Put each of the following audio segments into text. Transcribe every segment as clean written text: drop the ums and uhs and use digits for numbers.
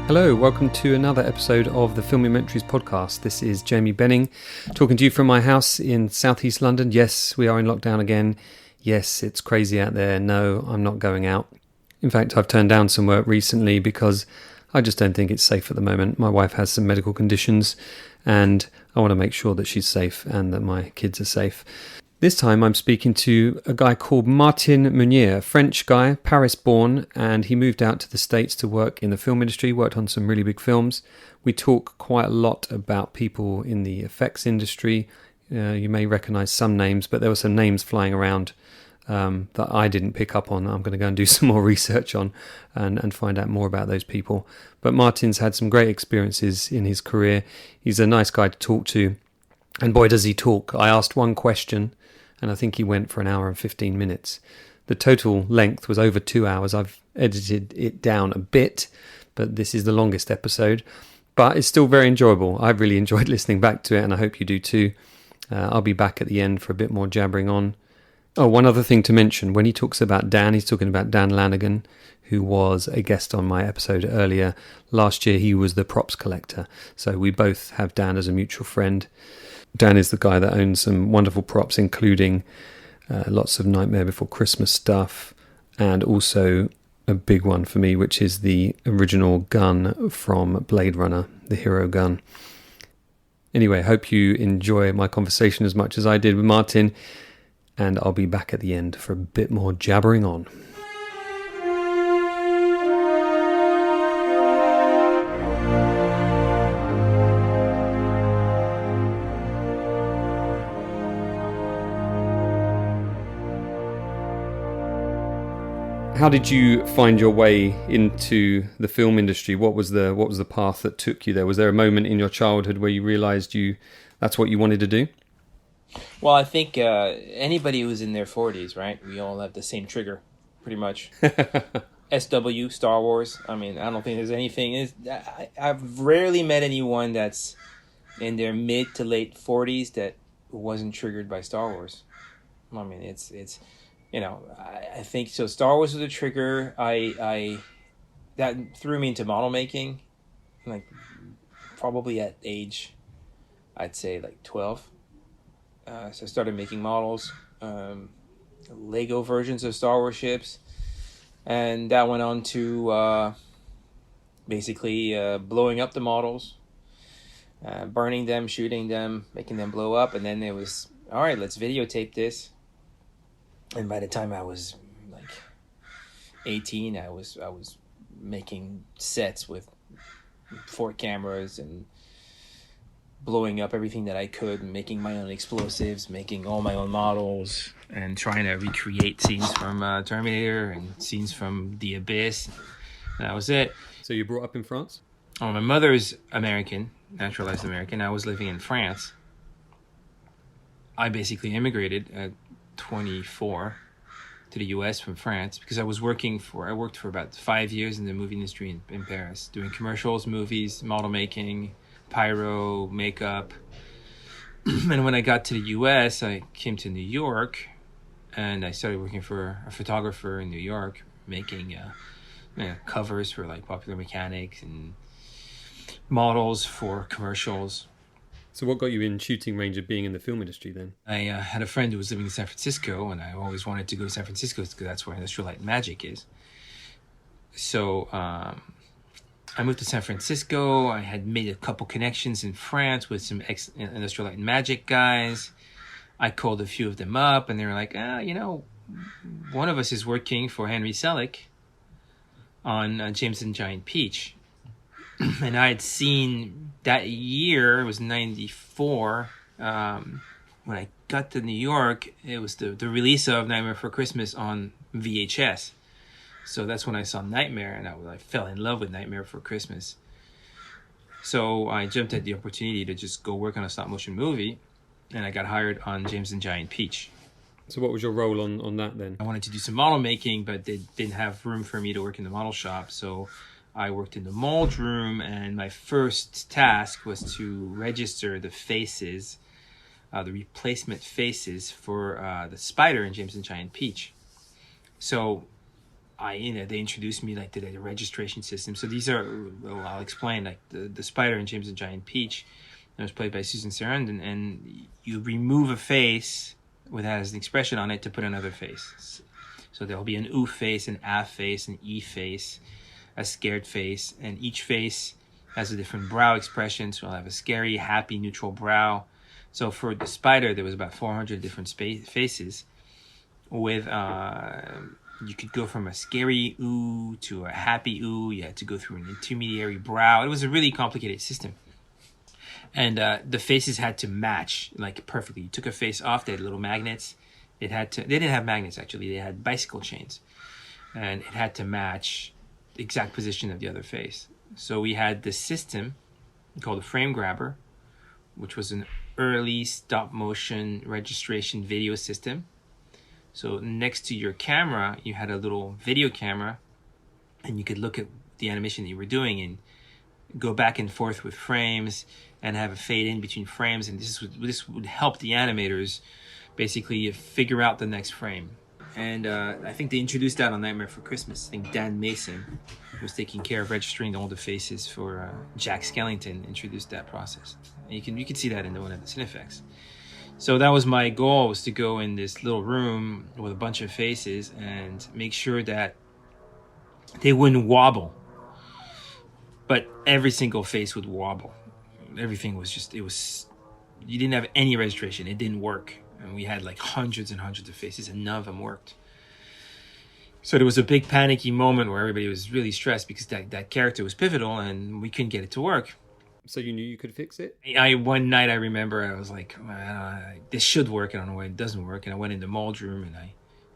Hello, welcome to another episode of the Filmumentaries podcast. This is Jamie Benning talking to you from my house in southeast London. Yes, we are in lockdown again. Yes, it's crazy out there. No, I'm not going out. In fact, I've turned down some work recently because I just don't think it's safe at the moment. My wife has some medical conditions and I want to make sure that she's safe and that my kids are safe. This time I'm speaking to a guy called Martin Meunier, a French guy, Paris-born, and he moved out to the States to work in the film industry, worked on some really big films. We talk quite a lot about people in the effects industry. You may recognise some names, but there were some names flying around that I didn't pick up on. I'm going to go and do some more research on and find out more about those people. But Martin's had some great experiences in his career. He's a nice guy to talk to. And boy, does he talk. I asked one question, and I think he went for an hour and 15 minutes. The total length was over 2 hours. I've edited it down a bit, but this is the longest episode. But it's still very enjoyable. I've really enjoyed listening back to it, and I hope you do too. I'll be back at the end for a bit more jabbering on. Oh, one other thing to mention. When he talks about Dan, he's talking about Dan Lanigan, who was a guest on my episode earlier. Last year, he was the props collector. So we both have Dan as a mutual friend. Dan is the guy that owns some wonderful props, including lots of Nightmare Before Christmas stuff, and also a big one for me, which is the original gun from Blade Runner, the hero gun. Anyway, hope you enjoy my conversation as much as I did with Martin, and I'll be back at the end for a bit more jabbering on. How did you find your way into the film industry? What was the path that took you there? Was there a moment in your childhood where you realised that's what you wanted to do? Well, I think anybody who's in their 40s, right? We all have the same trigger, pretty much. SW, Star Wars. I mean, I don't think there's anything. I've rarely met anyone that's in their mid to late 40s that wasn't triggered by Star Wars. I mean, it's. You know, I think so. Star Wars was a trigger. That threw me into model making, like probably at age, I'd say like 12. So I started making models, Lego versions of Star Wars ships, and that went on to basically blowing up the models, burning them, shooting them, making them blow up, and then it was all right. Let's videotape this. And by the time I was like 18, I was making sets with 4 cameras and blowing up everything that I could, making my own explosives, making all my own models, and trying to recreate scenes from Terminator and scenes from The Abyss. And that was it. So you brought up in France? Oh, my mother's American, naturalized American. I was living in France. I basically immigrated at 24 to the US from France because I worked for about 5 years in the movie industry in Paris, doing commercials, movies, model making, pyro, makeup. And when I got to the US, I came to New York and I started working for a photographer in New York, making covers for like Popular Mechanics and models for commercials. So what got you in shooting range of being in the film industry then? I had a friend who was living in San Francisco, and I always wanted to go to San Francisco because that's where Industrial Light and Magic is. So I moved to San Francisco. I had made a couple connections in France with some Industrial Light and Magic guys. I called a few of them up, and they were like, one of us is working for Henry Selick on James and Giant Peach. And I had seen that year, it was 94, when I got to New York, it was the release of Nightmare Before Christmas on VHS. So that's when I saw Nightmare, and I fell in love with Nightmare Before Christmas. So I jumped at the opportunity to just go work on a stop-motion movie, and I got hired on James and Giant Peach. So what was your role on that then? I wanted to do some model making, but they didn't have room for me to work in the model shop, so I worked in the mold room, and my first task was to register the faces, the replacement faces for the spider in James and Giant Peach. So they introduced me like to the registration system. So these are, well, I'll explain, like the spider in James the Giant Peach, that was played by Susan Sarandon, and you remove a face that has an expression on it to put another face. So there'll be an oof face, an ah face, an e face, a scared face, and each face has a different brow expression. So I'll have a scary, happy, neutral brow. So for the spider, there was about 400 different faces with you could go from a scary ooh to a happy ooh. You had to go through an intermediary brow. It was a really complicated system. And the faces had to match like perfectly. You took a face off, they had little magnets. They didn't have magnets actually, they had bicycle chains. And it had to match the exact position of the other face. So we had this system called a frame grabber, which was an early stop motion registration video system. So next to your camera, you had a little video camera, and you could look at the animation that you were doing and go back and forth with frames and have a fade in between frames. And this would help the animators basically figure out the next frame. And I think they introduced that on Nightmare for Christmas. I think Dan Mason, who was taking care of registering all the faces for Jack Skellington, introduced that process. And you can see that in the one at the Cinefex. So that was my goal, was to go in this little room with a bunch of faces and make sure that they wouldn't wobble. But every single face would wobble. Everything was you didn't have any registration. It didn't work. And we had like hundreds and hundreds of faces and none of them worked. So there was a big panicky moment where everybody was really stressed because that character was pivotal and we couldn't get it to work. So you knew you could fix it? One night I remember I was like, this should work. I don't know why it doesn't work. And I went in the mold room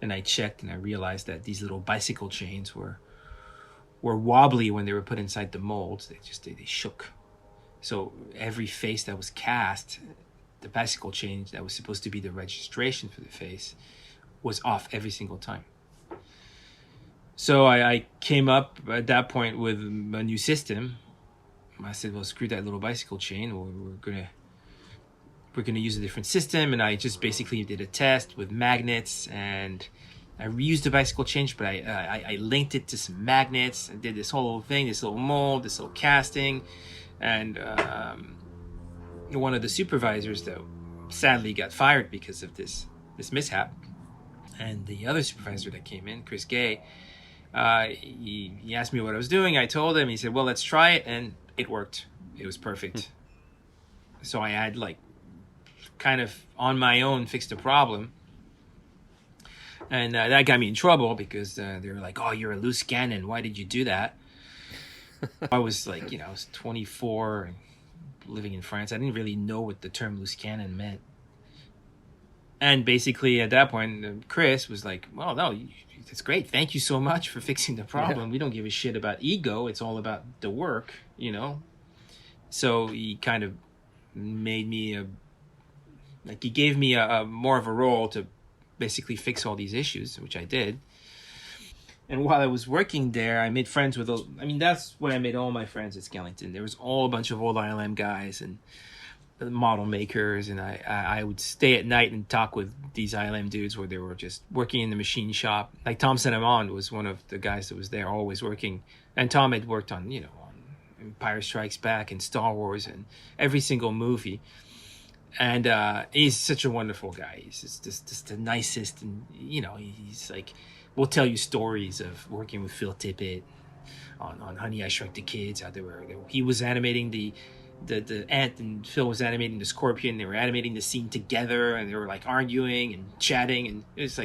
and I checked and I realized that these little bicycle chains were wobbly when they were put inside the molds. They shook. So every face that was cast, the bicycle chain that was supposed to be the registration for the face was off every single time. So I came up at that point with a new system. I said, well, screw that little bicycle chain. We're gonna use a different system. And I just basically did a test with magnets, and I reused the bicycle chain, but I linked it to some magnets. I did this whole thing, this little mold, this little casting. And one of the supervisors, though, sadly got fired because of this mishap. And the other supervisor that came in, Chris Gay, he asked me what I was doing. I told him. He said, well, let's try it. And it worked. It was perfect. So I had kind of on my own fixed the problem. And that got me in trouble because they were like, oh, you're a loose cannon. Why did you do that? I was I was 24 and living in France. I didn't really know what the term loose cannon meant. And basically at that point, Chris was like, well, no, it's great. Thank you so much for fixing the problem. Yeah. We don't give a shit about ego. It's all about the work, So he kind of made me he gave me a more of a role to basically fix all these issues, which I did. And while I was working there, I made friends with that's when I made all my friends at Skellington. There was all a bunch of old ILM guys and model makers, and I would stay at night and talk with these ILM dudes where they were just working in the machine shop. Like Tom Senamond was one of the guys that was there, always working. And Tom had worked on, on Empire Strikes Back and Star Wars and every single movie. And he's such a wonderful guy. He's just the nicest, and he's like, we'll tell you stories of working with Phil Tippett on Honey, I Shrunk the Kids. How he was animating the ant, and Phil was animating the scorpion. They were animating the scene together, and they were arguing and chatting, and it was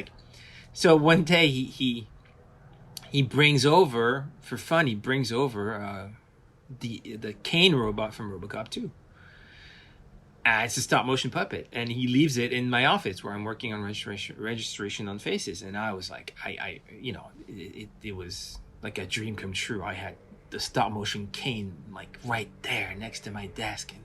so one day he brings over for fun. He brings over the Kane robot from RoboCop 2. It's a stop motion puppet, and he leaves it in my office where I'm working on registration on faces. And I was like, it was like a dream come true. I had the stop motion Kane right there next to my desk, and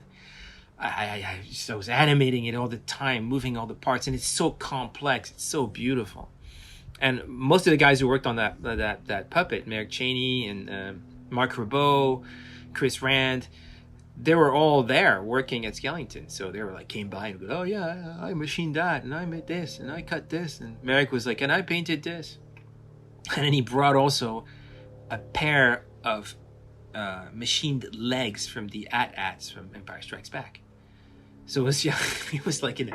I was animating it all the time, moving all the parts, and it's so complex, it's so beautiful. And most of the guys who worked on that puppet, Merrick Cheney and Mark Rabot, Chris Rand, they were all there working at Skellington. So they were came by and go, oh yeah, I machined that, and I made this, and I cut this, and Merrick was like, and I painted this. And then he brought also a pair of machined legs from the AT-ATs from Empire Strikes Back. So it was, yeah, it was like in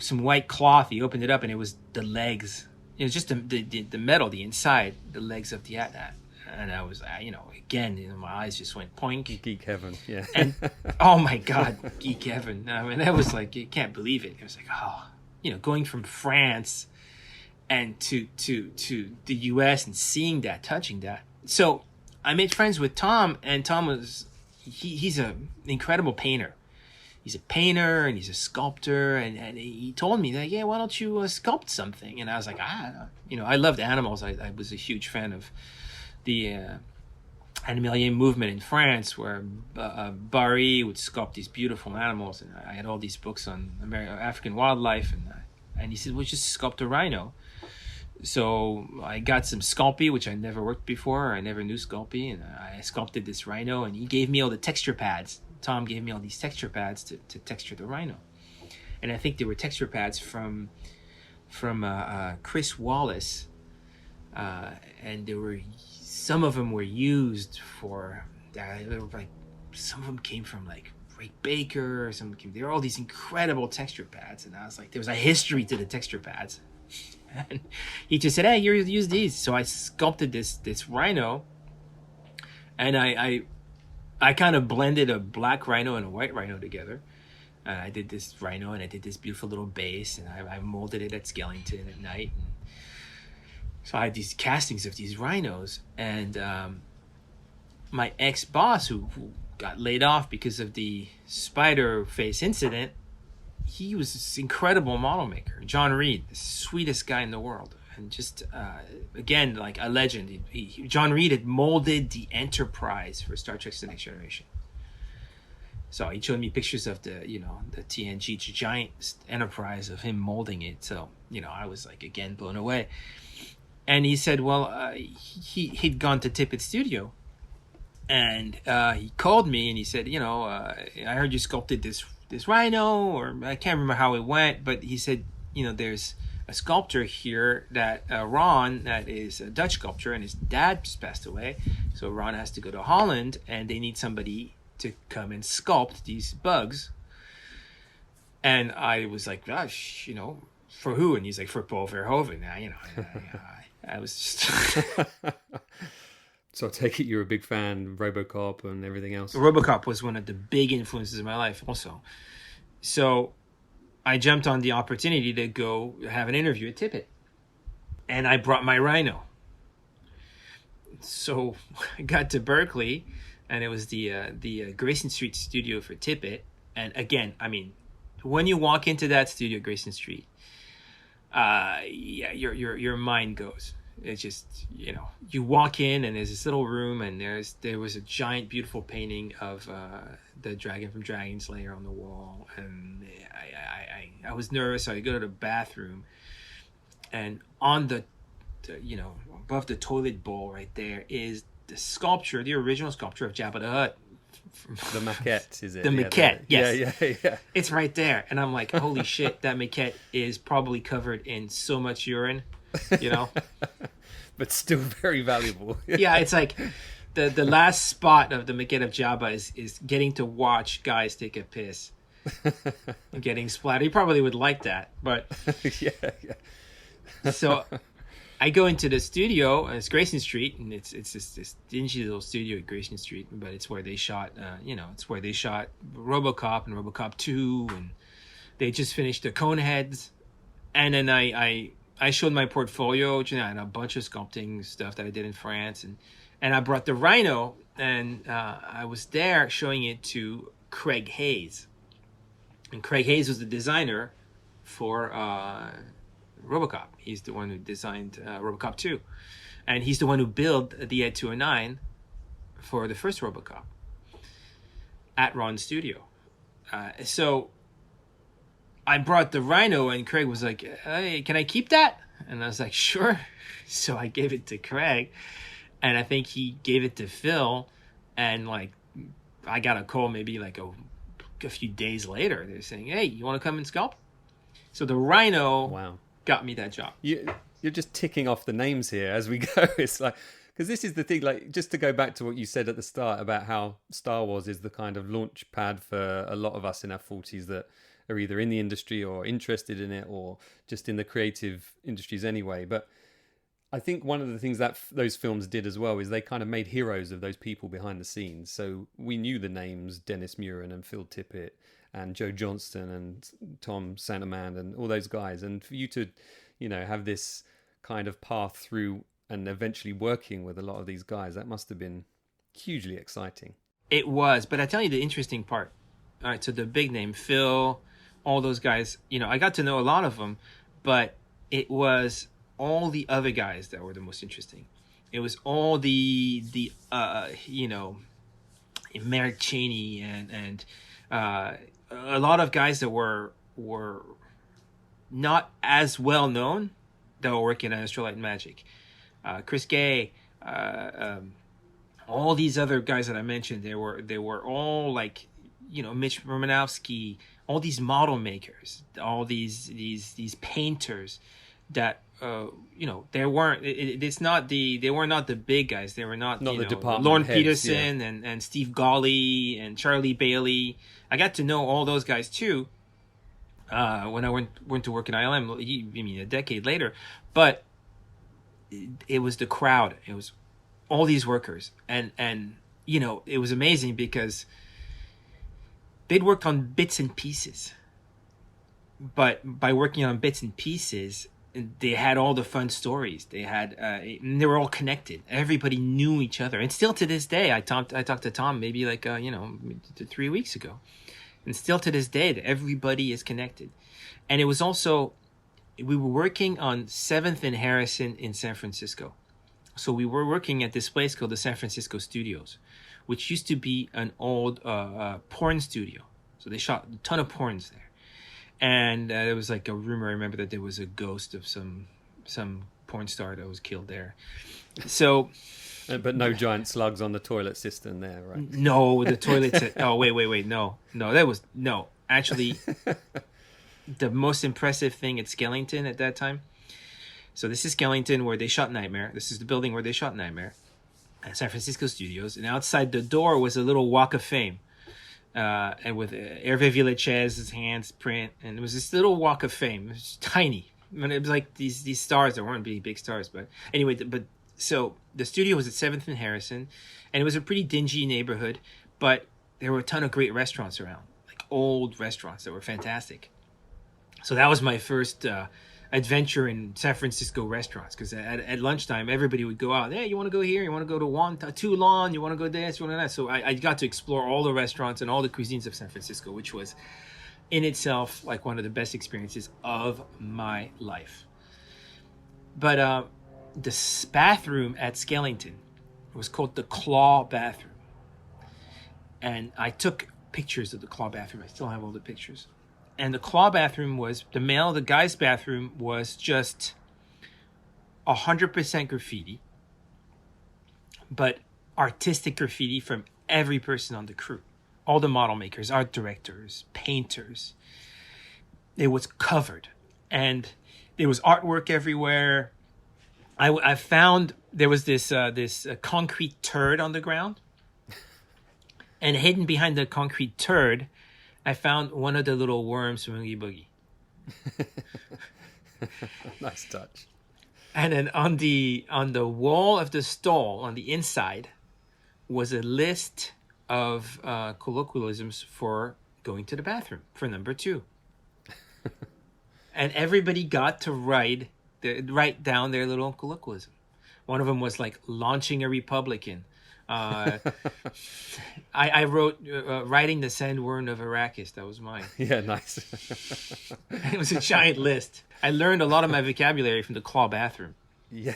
some white cloth. He opened it up and it was the legs. It was just the metal, the inside, the legs of the AT-AT. And I was, again, my eyes just went poink. Geek heaven, yeah. And oh my God, geek heaven. I mean, that was like, you can't believe it. It was like, going from France and to the US and seeing that, touching that. So I made friends with Tom, and Tom he's an incredible painter. He's a painter and he's a sculptor, and he told me that, yeah, why don't you sculpt something? And I was like, I loved animals. I was a huge fan of the animalier movement in France, where Barry would sculpt these beautiful animals, and I had all these books on African wildlife, and he said, well, just sculpt a rhino. So I got some Sculpey, which I never worked before. I never knew Sculpey, and I sculpted this rhino, and he gave me all the texture pads. Tom gave me all these texture pads to texture the rhino. And I think they were texture pads from Chris Wallace, and some of them were used for, some of them came from like Ray Baker, there were all these incredible texture pads, and I was like, there was a history to the texture pads. And he just said, hey, you use these. So I sculpted this rhino, and I kind of blended a black rhino and a white rhino together. And I did this rhino, and I did this beautiful little base, and I molded it at Skellington at night. And so I had these castings of these rhinos, and my ex-boss, who got laid off because of the spider face incident, he was this incredible model maker. John Reed, the sweetest guy in the world. And just, again, like a legend. John Reed had molded the Enterprise for Star Trek: The Next Generation. So he showed me pictures of the TNG giant Enterprise, of him molding it. So, I was like, again, blown away. And he said, well, he'd gone to Tippett Studio. And he called me and he said, I heard you sculpted this rhino, or I can't remember how it went, but he said, there's a sculptor here that Ron, that is a Dutch sculptor, and his dad just passed away, so Ron has to go to Holland, and they need somebody to come and sculpt these bugs. And I was like, gosh, for who? And he's like, for Paul Verhoeven. I was just So I take it you're a big fan of RoboCop and everything else. RoboCop was one of the big influences in my life also. So I jumped on the opportunity to go have an interview at Tippett. And I brought my rhino. So I got to Berkeley, and it was the Grayson Street studio for Tippett. And again, I mean, when you walk into that studio, Grayson Street, your mind goes. It's just, you walk in and there's this little room, and there was a giant, beautiful painting of the dragon from Dragon Slayer on the wall. And I was nervous, so I go to the bathroom, and on the above the toilet bowl right there is the original sculpture of Jabba the Hutt. The maquette, is it? The maquette, yes. Yeah. It's right there. And I'm like, holy shit, that maquette is probably covered in so much urine. But still very valuable. Yeah, it's like the last spot of the maquette of Jabba is getting to watch guys take a piss and getting splattered. He probably would like that, but yeah. So I go into the studio, and it's Grayson Street, and it's this dingy little studio at Grayson Street, but it's where they shot it's where they shot RoboCop and RoboCop 2, and they just finished the Coneheads. And then I showed my portfolio, which I had a bunch of sculpting stuff that I did in France, and I brought the rhino, and I was there showing it to Craig Hayes. And Craig Hayes was the designer for RoboCop. He's the one who designed RoboCop 2. And he's the one who built the Ed 209 for the first RoboCop at Ron's studio. So I brought the rhino, and Craig was like, hey, can I keep that? And I was like, sure. So I gave it to Craig, and I think he gave it to Phil, and like I got a call maybe like a few days later. They're saying, hey, you want to come and sculpt? So the rhino got me that job. you're just ticking off the names here as we go. It's like, because this is the thing, like, just to go back to what you said at the start about how Star Wars is the kind of launch pad for a lot of us in our 40s that are either in the industry or interested in it or just in the creative industries anyway. But I think one of the things that those films did as well is they kind of made heroes of those people behind the scenes. So we knew the names Dennis Muren and Phil Tippett and Joe Johnston and Tom Santaman and all those guys. And for you to, have this kind of path through and eventually working with a lot of these guys, that must have been hugely exciting. It was, but I tell you the interesting part. All right, so the big name, Phil, all those guys, I got to know a lot of them, but it was all the other guys that were the most interesting. It was all the Merrick Cheney and a lot of guys that were not as well known that were working on Astrolight and Magic. Chris Gay, all these other guys that I mentioned, they were all like, Mitch Romanowski, all these model makers, all these painters that they weren't. They were not the big guys. They were not the department Lorne heads, Peterson and Steve Gawley and Charlie Bailey. I got to know all those guys too. When I went to work in ILM, a decade later, but it was the crowd. It was all these workers, and it was amazing because they'd worked on bits and pieces. But by working on bits and pieces, they had all the fun stories. They had, they were all connected. Everybody knew each other, and still to this day, I talked to Tom maybe 3 weeks ago, and still to this day, everybody is connected. And it was also, we were working on 7th and Harrison in San Francisco. So we were working at this place called the San Francisco Studios, which used to be an old porn studio. So they shot a ton of porns there. And there was like a rumor, I remember, that there was a ghost of some porn star that was killed there. So... But no giant slugs on the toilet cistern there, right? No, the toilets... Oh, wait. No, that was... No, actually... The most impressive thing at Skellington at that time. So this is Skellington where they shot Nightmare. This is the building where they shot Nightmare at San Francisco Studios. And outside the door was a little walk of fame. And with Hervé Villechaise's hands print. And it was this little walk of fame. It was tiny. I mean, it was like these stars. There weren't really big stars. But anyway, so the studio was at 7th and Harrison. And it was a pretty dingy neighborhood. But there were a ton of great restaurants around. Like old restaurants that were fantastic. So that was my first adventure in San Francisco restaurants, because at lunchtime, everybody would go out. Hey, you want to go here? You want to go to Toulon? You want to go this? You want to that? So I got to explore all the restaurants and all the cuisines of San Francisco, which was in itself like one of the best experiences of my life. But the bathroom at Skellington was called the Claw Bathroom. And I took pictures of the Claw Bathroom. I still have all the pictures. And the Claw Bathroom was, the guy's bathroom was just 100% graffiti, but artistic graffiti from every person on the crew. All the model makers, art directors, painters. It was covered. And there was artwork everywhere. I found there was this concrete turd on the ground. And hidden behind the concrete turd, I found one of the little worms from Oogie Boogie. Nice touch. And then on the wall of the stall, on the inside, was a list of colloquialisms for going to the bathroom, for number 2. And everybody got to write down their little colloquialism. One of them was like launching a Republican. I wrote riding the sandworm of Arrakis. That was mine. Yeah, nice. It was a giant list. I learned a lot of my vocabulary from the Claw Bathroom. Yeah.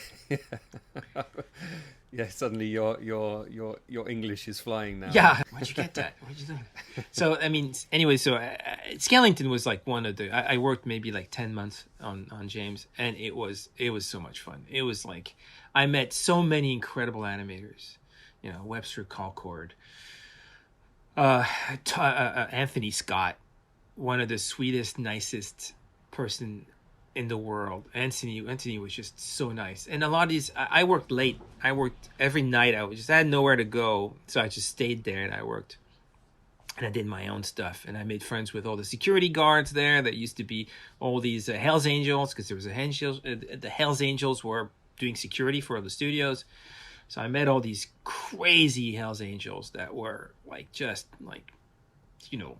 Yeah, suddenly your English is flying now. Yeah, where'd you get that? Where'd you do that? So I mean, anyway, so Skellington was like one of the. I worked maybe like 10 months on James, and it was so much fun. It was like I met so many incredible animators. Webster Colcord, Anthony Scott, one of the sweetest, nicest person in the world. Anthony was just so nice. And a lot of these, I worked late. I worked every night. I had nowhere to go, so I just stayed there and I worked. And I did my own stuff, and I made friends with all the security guards there. That used to be all these Hell's Angels, because there was the Hell's Angels were doing security for all the studios. So I met all these crazy Hell's Angels that were like just like, you know,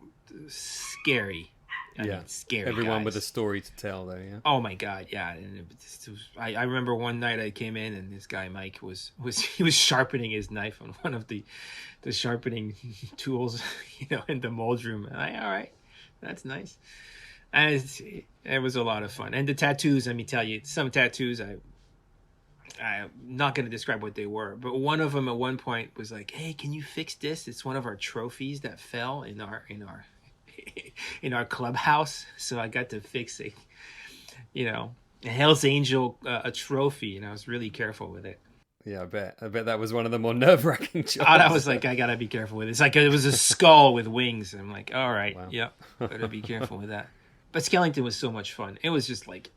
scary. I mean, scary. Everyone guys. with a story to tell, though. Yeah. Oh my God, yeah. And I remember one night I came in and this guy Mike was sharpening his knife on one of the sharpening tools, you know, in the mold room. And all right, that's nice. And it was a lot of fun. And the tattoos, let me tell you, some tattoos I'm not going to describe what they were, but one of them at one point was like, "Hey, can you fix this? It's one of our trophies that fell in our in our clubhouse." So I got to fix it, you know, a Hell's Angel a trophy, and I was really careful with it. Yeah, I bet that was one of the more nerve-wracking jobs. Oh, that was like, I gotta be careful with it. It's like it was a skull with wings. I'm like, all right, wow. Yep, better be careful with that. But Skellington was so much fun. It was just like,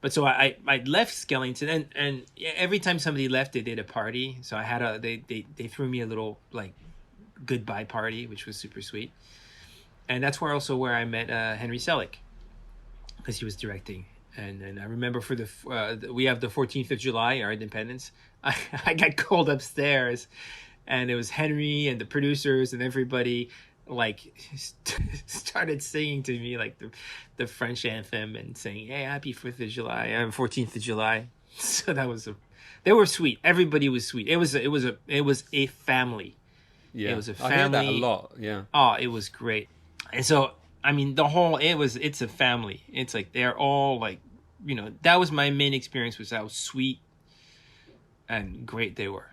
but so I left Skellington, and every time somebody left, they did a party. So I had they threw me a little like goodbye party, which was super sweet. And that's where I met Henry Selick, because he was directing. And I remember for we have the 14th of July, our Independence. I got called upstairs, and it was Henry and the producers and everybody like started singing to me like the French anthem and saying, "Hey, happy 4th of July, 14th of July." So they were sweet. Everybody was sweet. It was a family. Yeah, it was a family. I hear that a lot. Yeah. Oh, it was great. And so, I mean, it's a family. It's like, they're all like, you know, that was my main experience, was how sweet and great they were.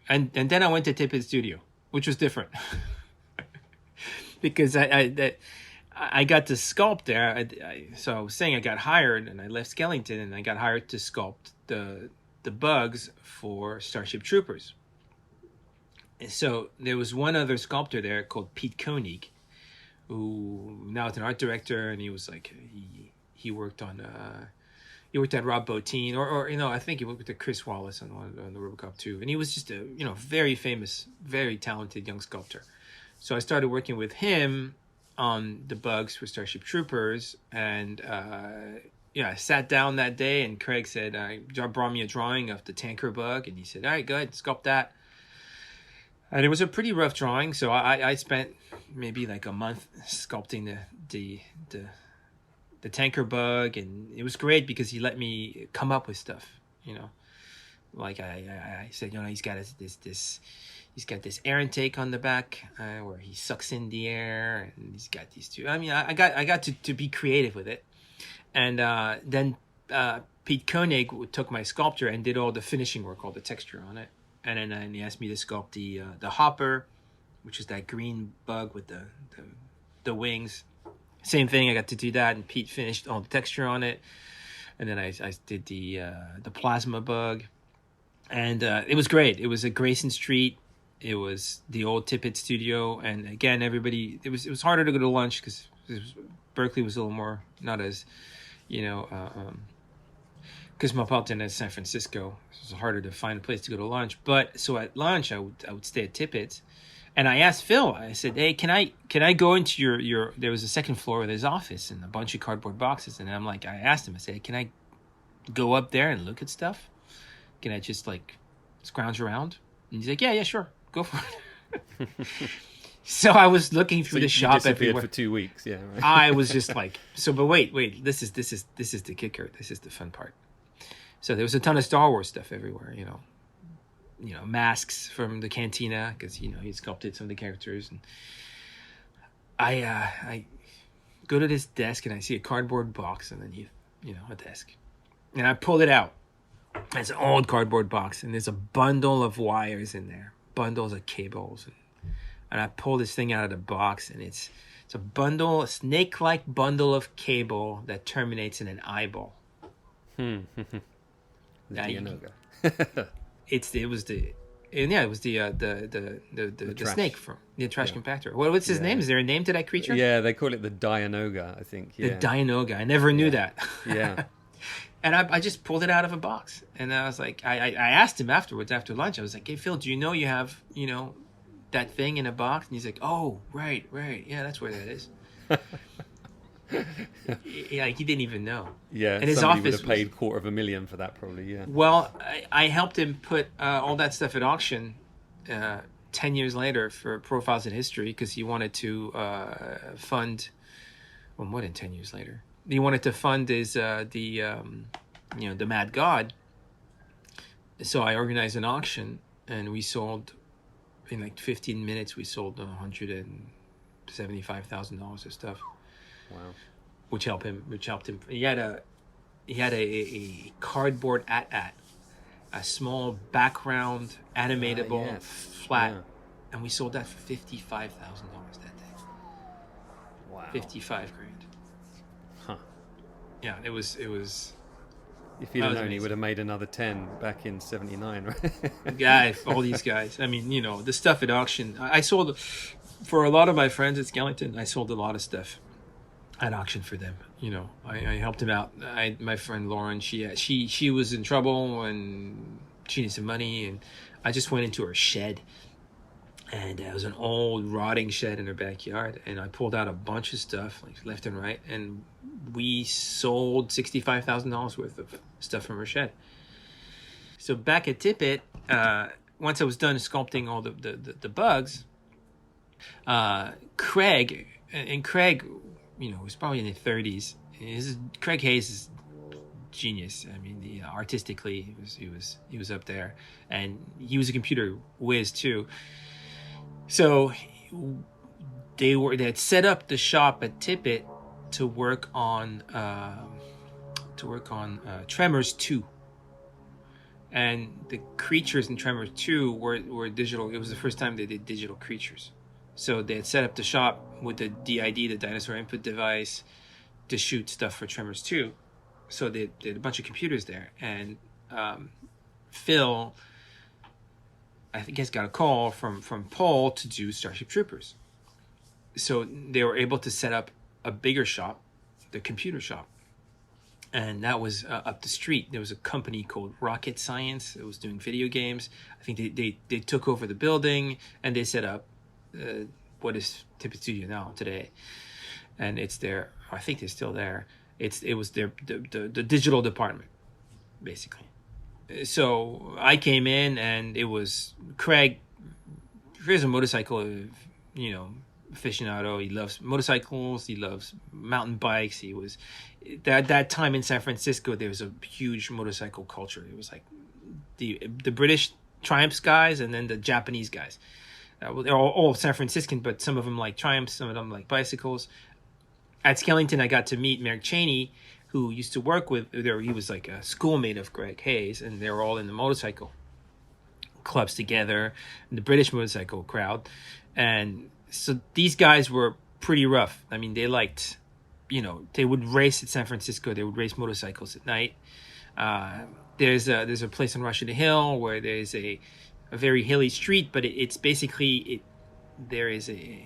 And then I went to Tippett Studio, which was different. Because I got to sculpt there. So I was saying I got hired, and I left Skellington, and I got hired to sculpt the bugs for Starship Troopers. And so there was one other sculptor there called Pete Koenig, who now is an art director, and he was like, he worked on he worked at Rob Bottin, or you know, I think he worked with Chris Wallace on the RoboCop 2, and he was just a, you know, very famous, very talented young sculptor. So I started working with him on the bugs for Starship Troopers, and I sat down that day, and Craig said, brought me a drawing of the tanker bug, and he said, "All right, go ahead, sculpt that." And it was a pretty rough drawing, so I spent maybe like a month sculpting the tanker bug, and it was great because he let me come up with stuff, you know. Like I said, you know, he's got he's got this air intake on the back where he sucks in the air, and he's got these two. I mean, I got to be creative with it, and then Pete Koenig took my sculpture and did all the finishing work, all the texture on it. And then he asked me to sculpt the hopper, which is that green bug with the wings. Same thing, I got to do that, and Pete finished all the texture on it. And then I did the plasma bug, and it was great. It was at Grayson Street. It was the old Tippett studio, and again, everybody. It was harder to go to lunch because Berkeley was a little more not as, you know, cosmopolitan as San Francisco. It was harder to find a place to go to lunch. But so at lunch, I would stay at Tippett's, and I asked Phil. I said, "Hey, can I go into your?" There was a second floor with his office and a bunch of cardboard boxes, and I asked him. I said, "Can I go up there and look at stuff? Can I just like scrounge around?" And he's like, "Yeah, sure, go for it." So I was looking through the shop everywhere for 2 weeks. Yeah, right. I was just like, but wait. This is the kicker. This is the fun part. So there was a ton of Star Wars stuff everywhere, you know, masks from the cantina, because, you know, he sculpted some of the characters. And I go to this desk, and I see a cardboard box, and then you know, a desk, and I pull it out. It's an old cardboard box, and there's a bundle of wires in there, bundles of cables, and I pull this thing out of the box, and it's a snake-like bundle of cable that terminates in an eyeball. It was And yeah, it was the trash. snake from the trash Yeah. compactor. What's his name? Is there a name to that creature? Yeah, they call it the Dianoga, I think. The Yeah. Dianoga. I never knew that. Yeah. And I just pulled it out of a box. And I was like, I asked him afterwards, after lunch, I was like, hey, Phil, do you know you have, that thing in a box? And he's like, oh, right. Yeah, that's where that is. Yeah, he didn't even know. Yeah, and his somebody office would have paid $250,000 for that, probably. Yeah. Well, I helped him put all that stuff at auction 10 years later for Profiles in History, because he wanted to fund. Well, more than 10 years later, he wanted to fund his the Mad God. So I organized an auction, and we sold in like 15 minutes. We sold $175,000 of stuff. Wow. Which helped him. He had a cardboard AT-AT, a small background animatable yes. flat, Yeah. and we sold that for $55,000 that day. Wow. $55,000. Huh. Yeah, it was. If he'd That have was known, he amazing. would have made another 10 back in '79, right? All these guys. I mean, the stuff at auction. I sold for a lot of my friends at Skellington. I sold a lot of stuff at auction for them. I helped him out. My friend Lauren, she was in trouble and she needed some money, and I just went into her shed, and it was an old rotting shed in her backyard, and I pulled out a bunch of stuff like left and right, and we sold $65,000 worth of stuff from her shed. So back at Tippett, once I was done sculpting all the bugs, Craig was probably in his 30s. Craig Hayes is genius. I mean, artistically, he was up there, and he was a computer whiz too. So they had set up the shop at Tippett to work on Tremors 2. And the creatures in Tremors 2 were digital. It was the first time they did digital creatures. So they had set up the shop with the DID, the dinosaur input device, to shoot stuff for Tremors 2. So they had a bunch of computers there. And Phil, I think, got a call from Paul to do Starship Troopers. So they were able to set up a bigger shop, the computer shop. And that was up the street. There was a company called Rocket Science that was doing video games. I think they took over the building, and they set up what is Tippett Studio now today. And it's there. I think they're still there. It was the digital department, basically. So I came in, and it was Craig. Here's a motorcycle, aficionado. He loves motorcycles. He loves mountain bikes. He was that time in San Francisco. There was a huge motorcycle culture. It was like the British Triumphs guys, and then the Japanese guys. They're all San Franciscan, but some of them like Triumphs, some of them like bicycles. At Skellington, I got to meet Merrick Cheney, who used to work with there. He was like a schoolmate of Greg Hayes, and they were all in the motorcycle clubs together, the British motorcycle crowd. And so these guys were pretty rough. I mean, they liked, they would race at San Francisco. They would race motorcycles at night. There's a place on Russian Hill where there's a very hilly street, but it's basically there is a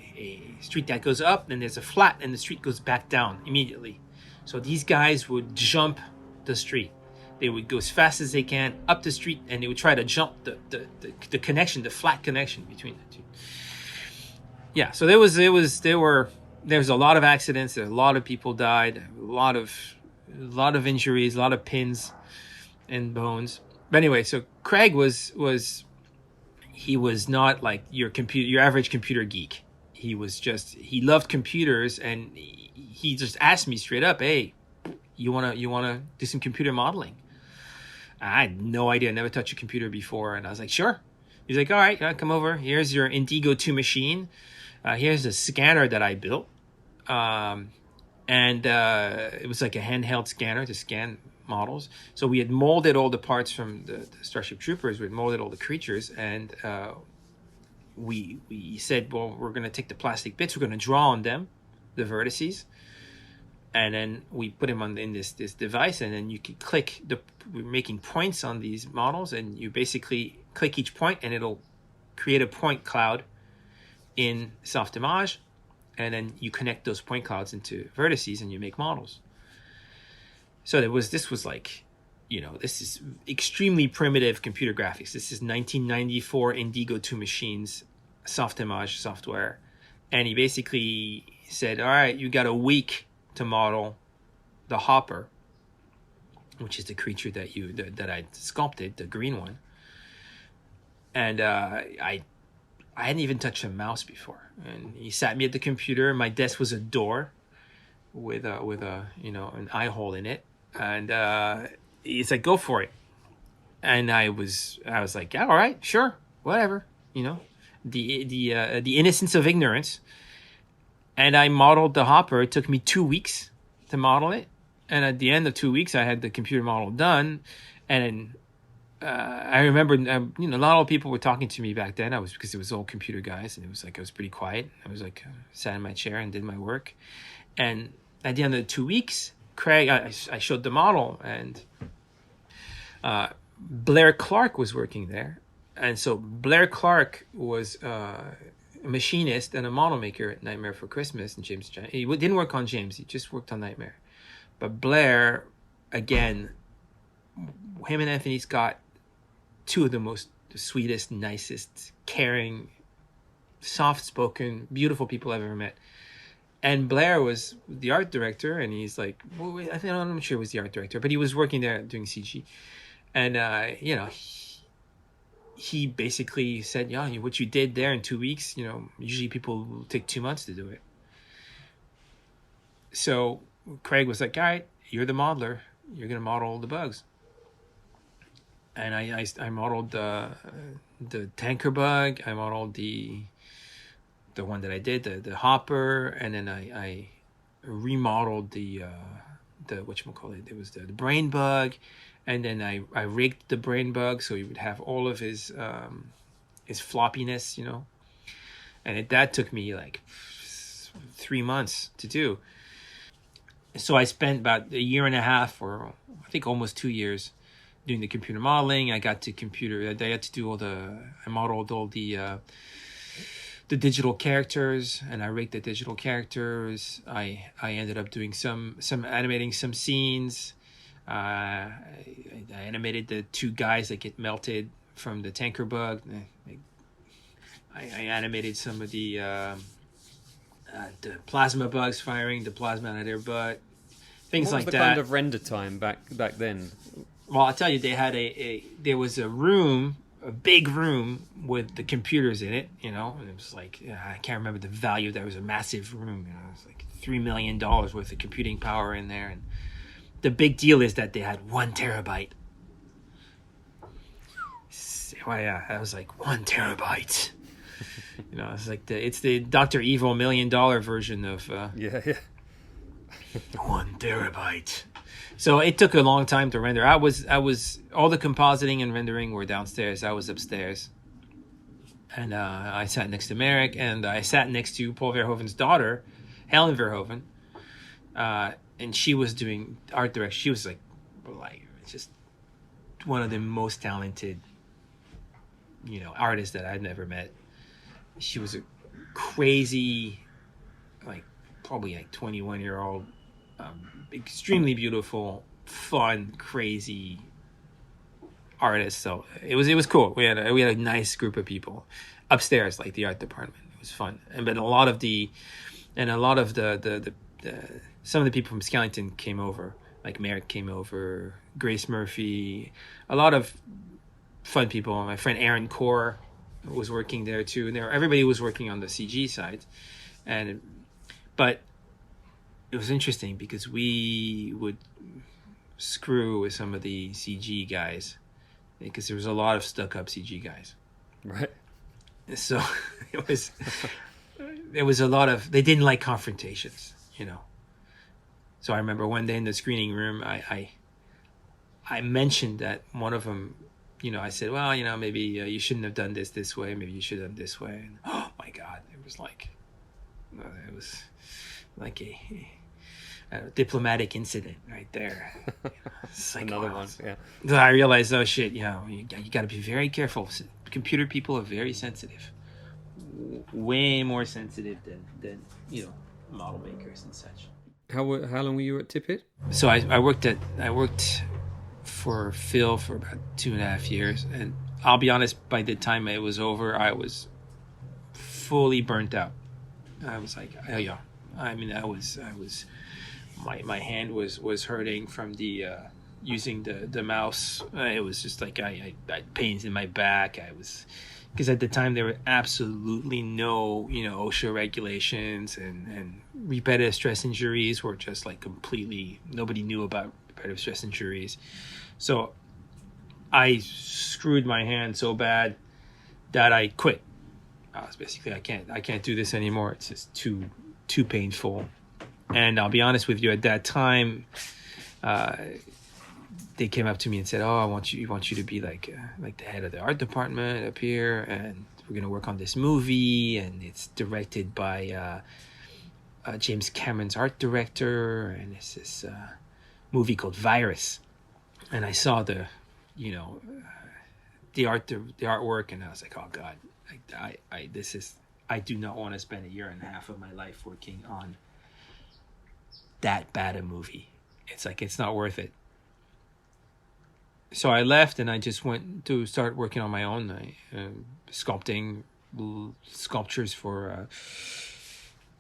street that goes up, and there's a flat, and the street goes back down immediately. So these guys would jump the street. They would go as fast as they can up the street, and they would try to jump the connection, the flat connection between the two. Yeah, so there was a lot of accidents. A lot of people died. A lot of injuries. A lot of pins and bones. But anyway, so Craig was not like your average computer geek. He loved computers, and he just asked me straight up, "Hey, you wanna do some computer modeling?" I had no idea. I never touched a computer before, and I was like, "Sure." He's like, "All right, come over. Here's your Indigo 2 machine. Here's a scanner that I built." And it was like a handheld scanner to scan models. So we had molded all the parts from the Starship Troopers. We had molded all the creatures, and we said, well, we're going to take the plastic bits, we're going to draw on them, the vertices, and then we put them in this device, and then you could click we're making points on these models, and you basically click each point and it'll create a point cloud in Softimage, and then you connect those point clouds into vertices and you make models. So this was like, this is extremely primitive computer graphics. This is 1994 Indigo 2 machines, Softimage software. And he basically said, all right, you got a week to model the hopper, which is the creature that I sculpted, the green one. And I hadn't even touched a mouse before. And he sat me at the computer. My desk was a door with an eye hole in it. And he's like, go for it. And I was like, yeah, all right, sure, whatever. The innocence of ignorance. And I modeled the hopper. It took me 2 weeks to model it. And at the end of 2 weeks, I had the computer model done. And I remember, not all people were talking to me back then. Because it was all computer guys, and it was like I was pretty quiet. I was like sat in my chair and did my work. And at the end of the 2 weeks, Craig, I showed the model, and Blair Clark was working there. And so Blair Clark was a machinist and a model maker at Nightmare for Christmas and James. He didn't work on James. He just worked on Nightmare. But Blair, again, him and Anthony Scott, two of the sweetest, nicest, caring, soft-spoken, beautiful people I've ever met. And Blair was the art director, and he's like, I'm not sure he was the art director, but he was working there doing CG. And, he basically said, yeah, what you did there in 2 weeks, usually people will take 2 months to do it. So Craig was like, all right, you're the modeler. You're going to model the bugs. And I modeled the tanker bug. I modeled the one that I did, the hopper, and then I remodeled the whatchamacallit. It was the brain bug, and then I rigged the brain bug so he would have all of his floppiness, and that took me like 3 months to do. So I spent about a year and a half, or I think almost 2 years, doing the computer modeling. I had to do I modeled all the digital characters, and I rigged the digital characters. I ended up doing some animating some scenes. I animated the two guys that get melted from the tanker bug. I animated some of the plasma bugs firing the plasma out of their butt, things like that. What was the kind of render time back then? Well, I'll tell you, they had there was a room, a big room with the computers in it, and it was like, I can't remember the value. There was a massive room, it was like $3 million worth of computing power in there. And the big deal is that they had 1 terabyte. Well, yeah, I was like, 1 terabyte. It's like it's the Dr. Evil $1 million version of 1 terabyte. So it took a long time to render. I was all the compositing and rendering were downstairs. I was upstairs, and I sat next to Merrick, and I sat next to Paul Verhoeven's daughter, Helen Verhoeven, and she was doing art direction. She was like just one of the most talented, artists that I'd never met. She was a crazy, probably 21-year-old. Extremely beautiful, fun, crazy artist. So it was cool. We had a nice group of people upstairs, like the art department. It was fun, but a lot of the some of the people from Skellington came over. Like Merrick came over, Grace Murphy, a lot of fun people. My friend Aaron Core was working there too, and everybody was working on the CG side, but it was interesting because we would screw with some of the CG guys because there was a lot of stuck-up CG guys. Right. So there was a lot of, they didn't like confrontations, So I remember one day in the screening room, I mentioned that one of them, I said, well, maybe you shouldn't have done this way. Maybe you should have done this way. And, oh my God, it was like a diplomatic incident right there. It's like, Another one, yeah. So I realized, oh shit, you got to be very careful. Computer people are very sensitive, way more sensitive than model makers and such. How long were you at Tippett? So I worked for Phil for about 2.5 years, and I'll be honest, by the time it was over, I was fully burnt out. I was like, oh yeah, I mean, I was my hand was hurting from the using the mouse. It was just like I had pains in my back. Because at the time there were absolutely no OSHA regulations, and repetitive stress injuries were just like completely, nobody knew about repetitive stress injuries. So I screwed my hand so bad that I quit. I was basically, I can't do this anymore. It's just too painful. And I'll be honest with you, at that time, they came up to me and said, "Oh, I want you to be like the head of the art department up here, and we're gonna work on this movie, and it's directed by James Cameron's art director, and it's this movie called Virus." And I saw the artwork, and I was like, "Oh God, I do not want to spend 1.5 years of my life working on that bad a movie. It's like, it's not worth it." So I left, and I just went to start working on my own, sculpting sculptures for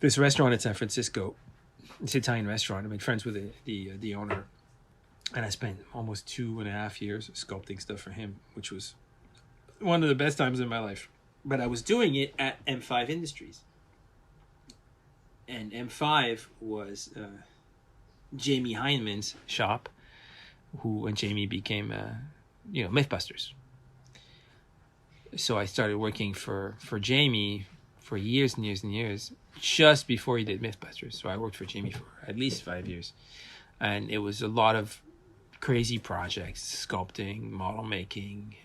this restaurant in San Francisco. It's an Italian restaurant. I made friends with the owner, and I spent almost 2.5 years sculpting stuff for him, which was one of the best times in my life. But I was doing it at M5 Industries, and M5 was Jamie Hyneman's shop, when Jamie became Mythbusters. So I started working for Jamie for years and years and years, just before he did Mythbusters. So I worked for Jamie for at least 5 years, and it was a lot of crazy projects: sculpting, model making,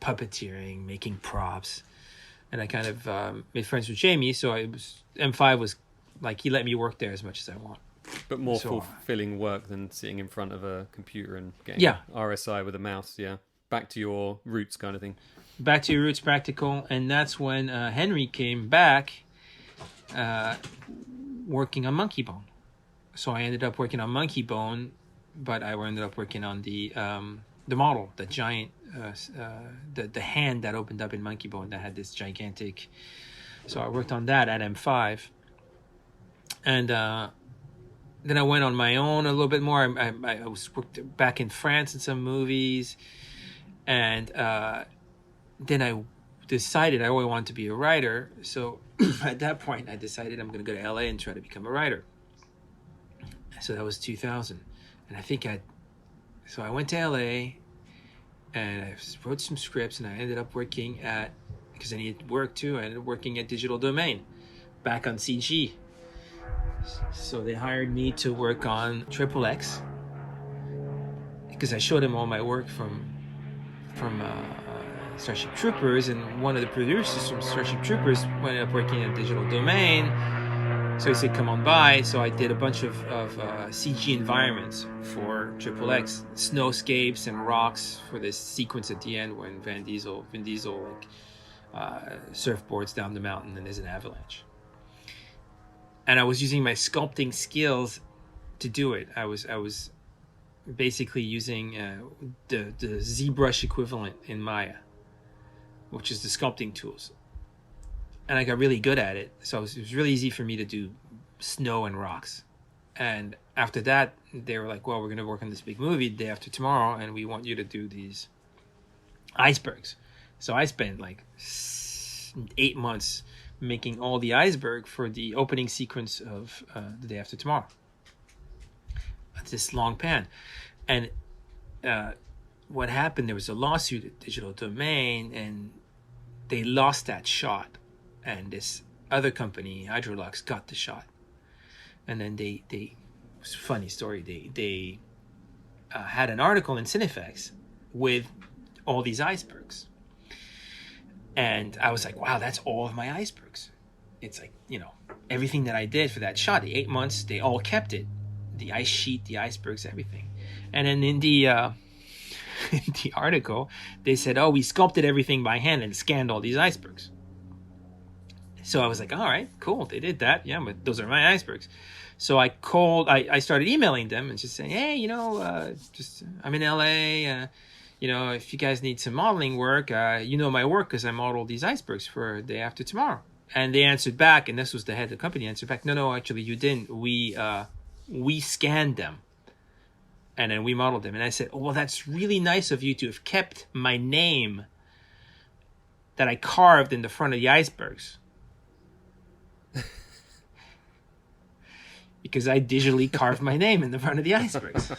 puppeteering, making props. And I kind of made friends with Jamie, so M5 was like, he let me work there as much as I want. But more fulfilling work than sitting in front of a computer and getting RSI with a mouse, yeah. Back to your roots kind of thing. Back to your roots, practical. And that's when Henry came back working on Monkey Bone. So I ended up working on Monkey Bone, but I ended up working on the model, the giant, the hand that opened up in Monkey Bone that had this gigantic. So I worked on that at M5. And then I went on my own a little bit more. I was worked back in France in some movies. And then I decided I always wanted to be a writer. So at that point, I decided I'm going to go to LA and try to become a writer. So that was 2000. And I went to LA, and I wrote some scripts, and I ended up working because I needed work too, I ended up working at Digital Domain, back on CG. So they hired me to work on XXX, because I showed them all my work from Starship Troopers, and one of the producers from Starship Troopers ended up working at Digital Domain. So he said, "Come on by." So I did a bunch of CG environments for XXX, snowscapes and rocks for this sequence at the end when Vin Diesel surfboards down the mountain and there's an avalanche. And I was using my sculpting skills to do it. I was basically using the ZBrush equivalent in Maya, which is the sculpting tools. And I got really good at it. So it was really easy for me to do snow and rocks. And after that, they were like, "Well, we're going to work on this big movie the day after tomorrow, and we want you to do these icebergs." So I spent like 8 months making all the iceberg for the opening sequence of the day after tomorrow. This long pan. And what happened, there was a lawsuit at Digital Domain, and they lost that shot. And this other company, Hydrolux, got the shot. And then they it was a funny story. They had an article in Cinefex with all these icebergs. And I was like, wow, that's all of my icebergs. It's like, everything that I did for that shot, the 8 months, they all kept it. the ice sheet, the icebergs, everything. And then in the in the article, they said, "Oh, we sculpted everything by hand and scanned all these icebergs." So I was like, "All right, cool. They did that. Yeah, but those are my icebergs." So I started emailing them and just saying, "Hey, just I'm in LA. If you guys need some modeling work, my work because I modeled these icebergs for Day After Tomorrow." And they answered back, and this was the head of the company answered back, "No, actually, you didn't. We scanned them, and then we modeled them." And I said, "Oh, well, that's really nice of you to have kept my name that I carved in the front of the icebergs." Because I digitally carved my name in the front of the icebergs.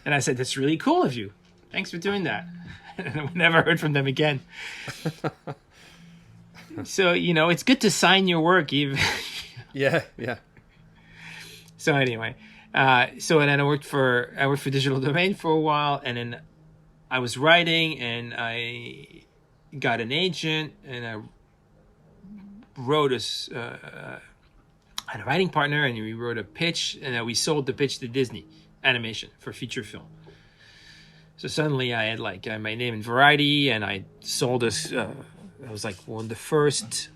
And I said, "That's really cool of you. Thanks for doing that." And we never heard from them again. So, it's good to sign your work. Even. Yeah. So anyway, and then I worked for Digital Domain for a while, and then I was writing, and I got an agent, and I wrote I had a writing partner, and we wrote a pitch, and we sold the pitch to Disney Animation for feature film. So suddenly I had my name in Variety, and I sold this. I was like one of the first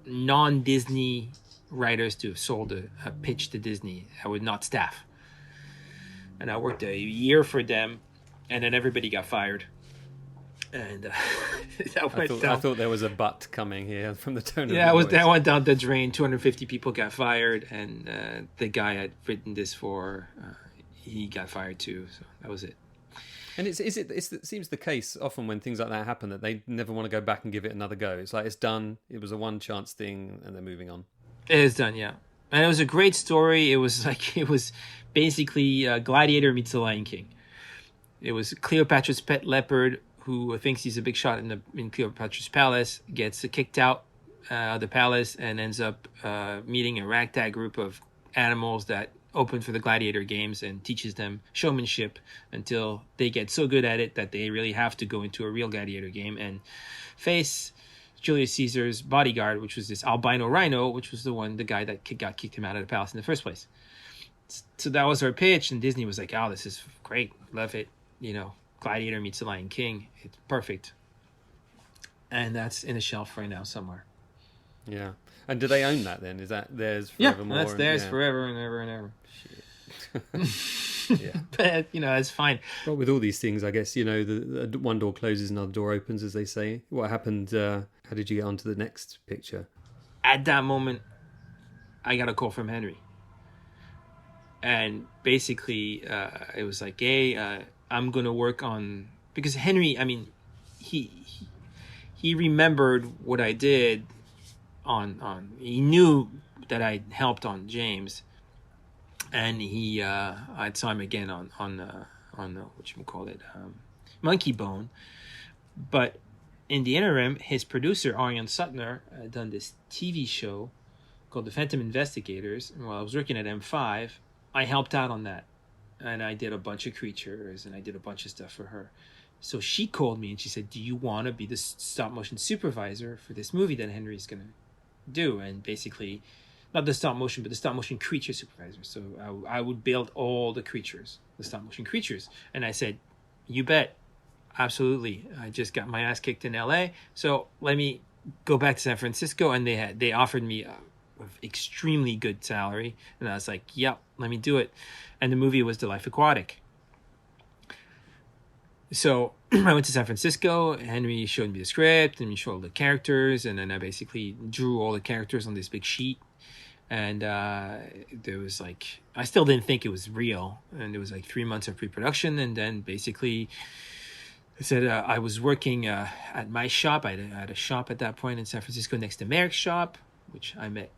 non-Disney writers to have sold a pitch to Disney. I would not staff, and I worked a year for them, and then everybody got fired. And I thought there was a but coming here from the tone of your voice. That went down the drain. 250 people got fired, and the guy I'd written this for, he got fired too. So that was it. And it seems the case often when things like that happen that they never want to go back and give it another go. It's like it's done. It was a one chance thing, and they're moving on. It is done, yeah. And it was a great story. It was basically Gladiator meets the Lion King. It was Cleopatra's pet leopard, who thinks he's a big shot in Cleopatra's palace, gets kicked out of the palace and ends up meeting a ragtag group of animals that open for the gladiator games and teaches them showmanship until they get so good at it that they really have to go into a real gladiator game and face Julius Caesar's bodyguard, which was this albino rhino, which was the guy that got kicked him out of the palace in the first place. So that was our pitch, and Disney was like, "Oh, this is great, love it, Gladiator meets the Lion King. It's perfect." And that's in a shelf right now somewhere. Yeah. And do they own that then? Is that theirs forevermore? Yeah, that's theirs forever and ever and ever. Shit. Yeah. But, it's fine. But with all these things, I guess, the one door closes, another door opens, as they say. What happened? How did you get on to the next picture? At that moment, I got a call from Henry. And basically, it was like, "Hey, I'm going to work on..." Because Henry, he remembered what I did on he knew that I helped on James, and I saw him again on whatchamacallit, Monkey Bone. But in the interim, his producer Ariane Suttner had done this TV show called The Phantom Investigators, and while I was working at M5, I helped out on that, and I did a bunch of creatures, and I did a bunch of stuff for her. So she called me and she said, "Do you want to be the stop motion supervisor for this movie that Henry's going to do?" And basically, not the stop motion, but the stop motion creature supervisor. So I would build all the creatures, the stop motion creatures. And I said, "You bet. Absolutely. I just got my ass kicked in LA. So let me go back to San Francisco." And they offered me a extremely good salary. And I was like, "Yep, let me do it." And the movie was The Life Aquatic. So I went to San Francisco. Henry showed me the script and he showed all the characters, and then I basically drew all the characters on this big sheet. And there was I still didn't think it was real, and it was 3 months of pre-production. And then basically I said I was working at my shop. I had a shop at that point in San Francisco next to Merrick's shop, which I met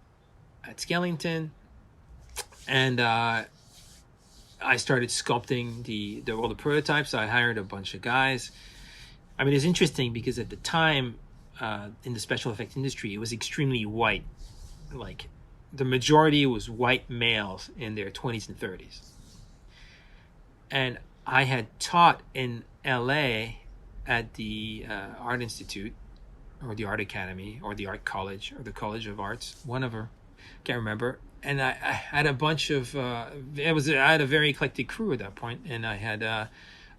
at Skellington. And I started sculpting all the prototypes. I hired a bunch of guys. It's interesting because at the time, in the special effects industry, it was extremely white. The majority was white males in their 20s and 30s. And I had taught in LA at the Art Institute, or the Art Academy, or the Art College, or the College of Arts, whatever. Can't remember. And I had a bunch of I had a very eclectic crew at that point, and I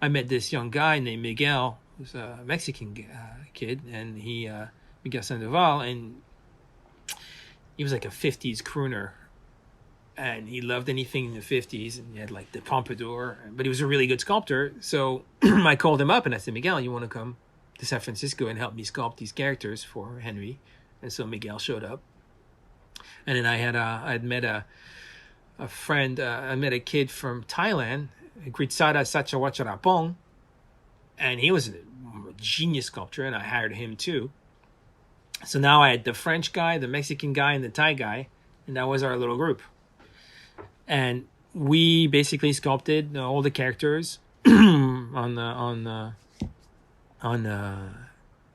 met this young guy named Miguel, who's a Mexican kid, and he Miguel Sandoval, and he was like a '50s crooner, and he loved anything in the '50s, and he had like the pompadour, but he was a really good sculptor. So I called him up and I said, Miguel, you want to come to San Francisco and help me sculpt these characters for Henry? And so Miguel showed up. And then I'd met a friend, I met a kid from Thailand, Gritsada Sachawacharapong, and he was a genius sculptor, and I hired him too. So now I had the French guy, the Mexican guy, and the Thai guy, and that was our little group. And we basically sculpted all the characters on the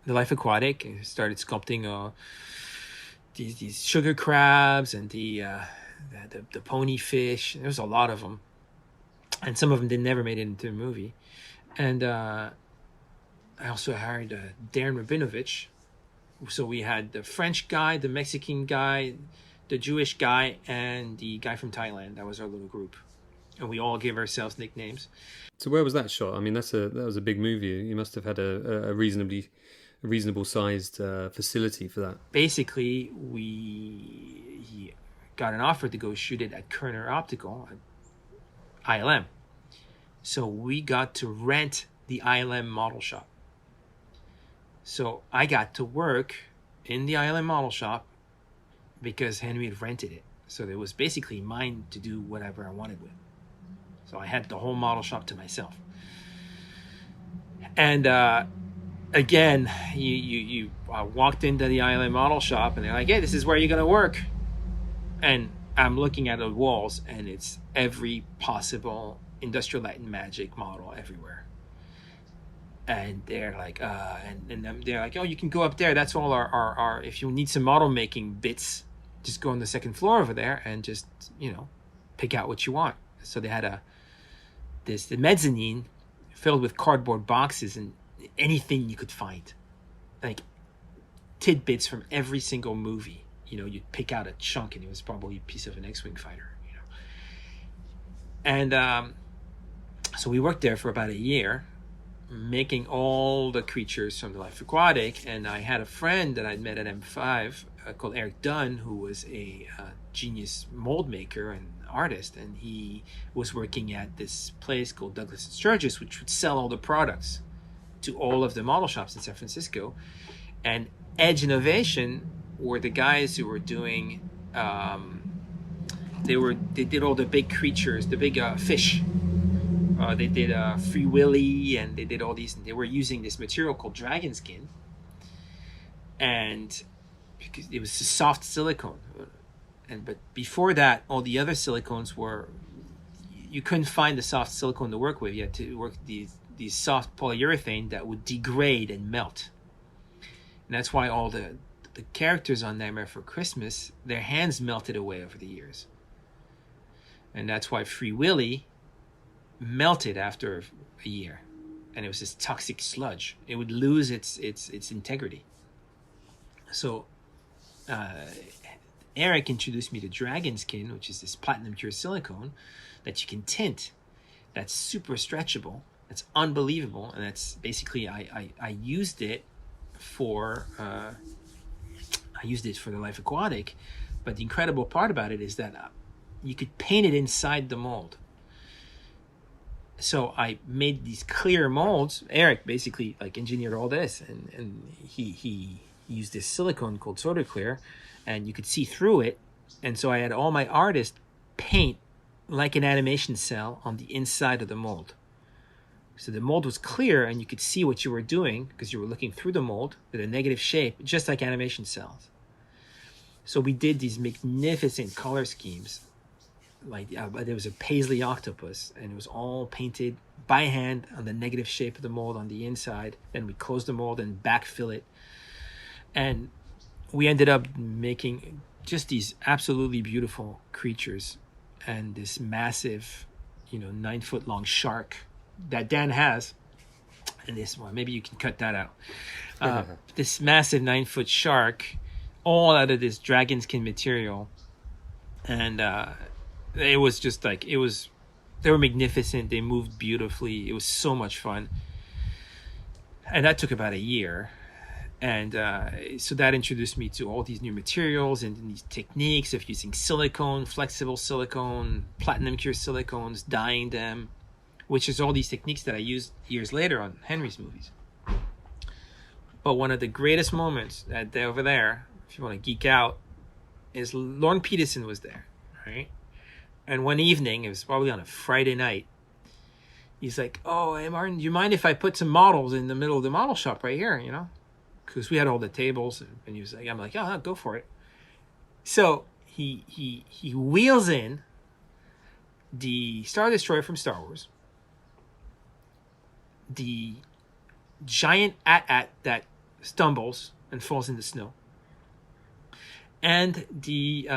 Life Aquatic, and started sculpting these sugar crabs and the pony fish. There was a lot of them, and some of them never made it into the movie. And I also hired Darren Rabinovich. So we had the French guy, the Mexican guy, the Jewish guy, and the guy from Thailand. That was our little group, and we all gave ourselves nicknames. So where was that shot? I mean, that was a big movie. You must have had a reasonable sized facility for that. Basically, he got an offer to go shoot it at Kerner Optical at ILM. So we got to rent the ILM model shop. So I got to work in the ILM model shop because Henry had rented it. So it was basically mine to do whatever I wanted with. So I had the whole model shop to myself. And again, you walked into the ILM model shop and they're like, hey, this is where you're going to work. And I'm looking at the walls and it's every possible Industrial Light and Magic model everywhere. And they're like, and they're like, oh, you can go up there. That's all our if you need some model making bits, just go on the second floor over there and just, pick out what you want. So they had the mezzanine filled with cardboard boxes and anything you could find, like tidbits from every single movie. You'd pick out a chunk and it was probably a piece of an X-Wing fighter. And so we worked there for about a year, making all the creatures from the Life Aquatic. And I had a friend that I'd met at M5 called Eric Dunn, who was a genius mold maker and artist, and he was working at this place called Douglas and Sturgis, which would sell all the products to all of the model shops in San Francisco. And Edge Innovation were the guys who were doing they did all the big creatures, the big fish. They did Free Willy, and they did all these, and they were using this material called dragon skin, and because it was a soft silicone. But before that, all the other silicones you couldn't find the soft silicone to work with. You had to work these soft polyurethane that would degrade and melt. And that's why all the characters on Nightmare for Christmas, their hands melted away over the years. And that's why Free Willy melted after a year. And it was this toxic sludge. It would lose its integrity. So Eric introduced me to Dragon Skin, which is this platinum pure silicone that you can tint. That's super stretchable. That's unbelievable. And that's basically, I used it for the Life Aquatic. But the incredible part about it is that you could paint it inside the mold. So I made these clear molds. Eric basically engineered all this, and he used this silicone called Soda Clear, and you could see through it. And so I had all my artists paint like an animation cell on the inside of the mold. So the mold was clear, and you could see what you were doing because you were looking through the mold with a negative shape, just like animation cells. So we did these magnificent color schemes. There was a paisley octopus, and it was all painted by hand on the negative shape of the mold on the inside. Then we closed the mold and backfill it. And we ended up making just these absolutely beautiful creatures and this massive, 9-foot long shark that Dan has. And this one, maybe you can cut that out. This massive 9-foot shark, all out of this dragon skin material. And it was just like, they were magnificent. They moved beautifully. It was so much fun. And that took about a year. And so that introduced me to all these new materials and these techniques of using silicone, flexible silicone, platinum cure silicones, dyeing them, which is all these techniques that I used years later on Henry's movies. But one of the greatest moments over there, if you want to geek out, is Lorne Peterson was there, right? And one evening, it was probably on a Friday night, he's like, "Oh, hey Martin, do you mind if I put some models in the middle of the model shop right here, you know?" Because we had all the tables, and he was like, "I'm like, oh, go for it." So he wheels in the Star Destroyer from Star Wars, the giant AT-AT that stumbles and falls in the snow, and the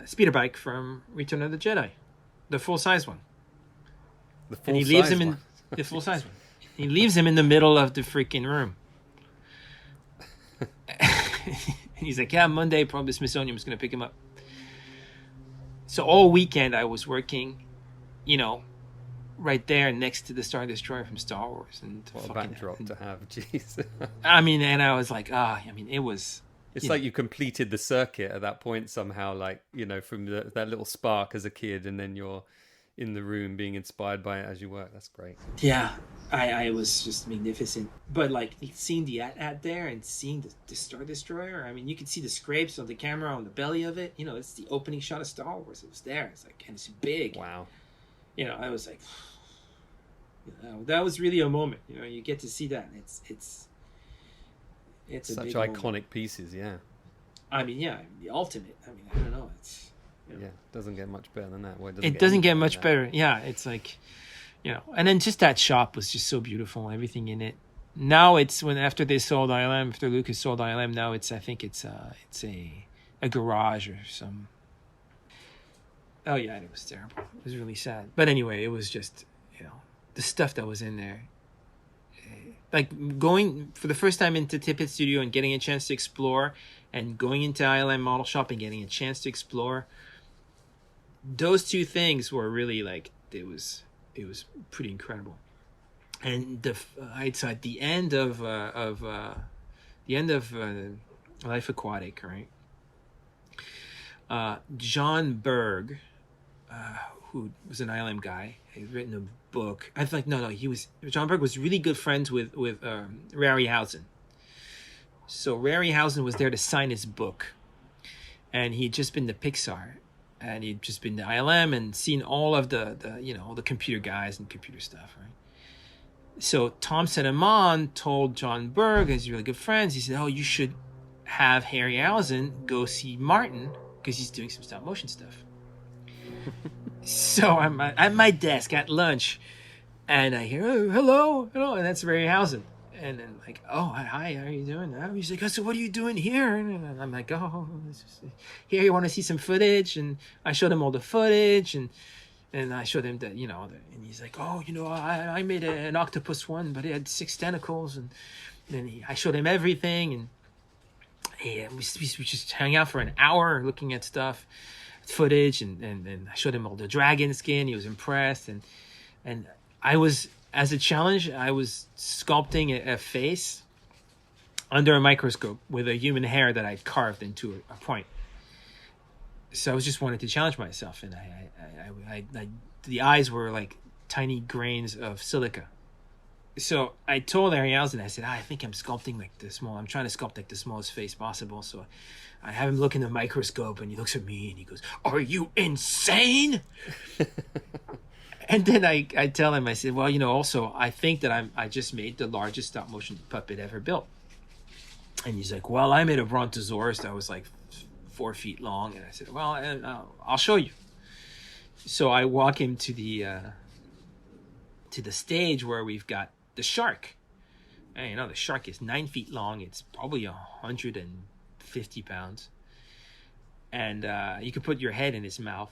speeder bike from Return of the Jedi, the full size one. And he leaves him in the full size one. He leaves him in the middle of the freaking room. And he's like, "Yeah, Monday, probably Smithsonian was going to pick him up." So all weekend I was working, you know, right there next to the Star Destroyer from Star Wars. And what a backdrop to have, jeez. I mean, and I was like, it was... It's like you completed the circuit at that point somehow, like, you know, from that little spark as a kid, and then you're in the room being inspired by it as you work. That's great. Yeah, I was just magnificent. But like seeing the AT-AT there and seeing the Star Destroyer, I mean, you could see the scrapes on the camera on the belly of it. You know, it's the opening shot of Star Wars. It was there. It's like, and it's big. Wow. You know, I was like, that was really a moment. You know, you get to see that. And it's such a big iconic moment. Pieces, yeah. I mean, yeah, the ultimate. I mean, I don't know. It's, you know. Yeah, doesn't get much better than that. Well, it doesn't get much better. Yeah, it's like, you know, and then just that shop was just so beautiful. Everything in it. Now it's after they sold ILM, after Lucas sold ILM, now I think it's a garage or some. Oh yeah, it was terrible. It was really sad. But anyway, it was just, you know, the stuff that was in there. Like going for the first time into Tippett Studio and getting a chance to explore, and going into ILM Model Shop and getting a chance to explore. Those two things were really like, it was pretty incredible. And I'd say at the end of Life Aquatic, right? John Berg, who was an ILM guy, he'd written a book. I feel like John Berg was really good friends with Harryhausen. So Harryhausen was there to sign his book, and he'd just been to Pixar, and he'd just been to ILM and seen all of the all the computer guys and computer stuff, right? So Tom Sedemon told John Berg, as really good friends, he said, "Oh, you should have Harryhausen go see Martin because he's doing some stop motion stuff." So I'm at my desk at lunch, and I hear, "Oh, hello," and that's Harryhausen. And then like, "Oh, hi, how are you doing?" He's like, "So what are you doing here?" And I'm like, "Oh, here, you want to see some footage?" And I showed him all the footage, and I showed him that, and he's like, "Oh, I made an octopus one, but it had 6 tentacles." And then I showed him everything, and we just hung out for an hour looking at stuff, footage, and I showed him all the dragon skin. He was impressed, and I was, as a challenge, I was sculpting a face under a microscope with a human hair that I carved into a point. So I was just wanted to challenge myself, and I the eyes were like tiny grains of silica. So I told Harryhausen, I said, I think I'm sculpting like I'm trying to sculpt like the smallest face possible. So I have him look in the microscope, and he looks at me and he goes, "Are you insane?" And then I tell him, I said, "Well, also I think that I just made the largest stop motion puppet ever built." And he's like, "Well, I made a Brontosaurus that was like 4 feet long." And I said, "Well, I'll show you." So I walk him to the stage where we've got the shark. And the shark is 9 feet long. It's probably 150 pounds. And you can put your head in his mouth.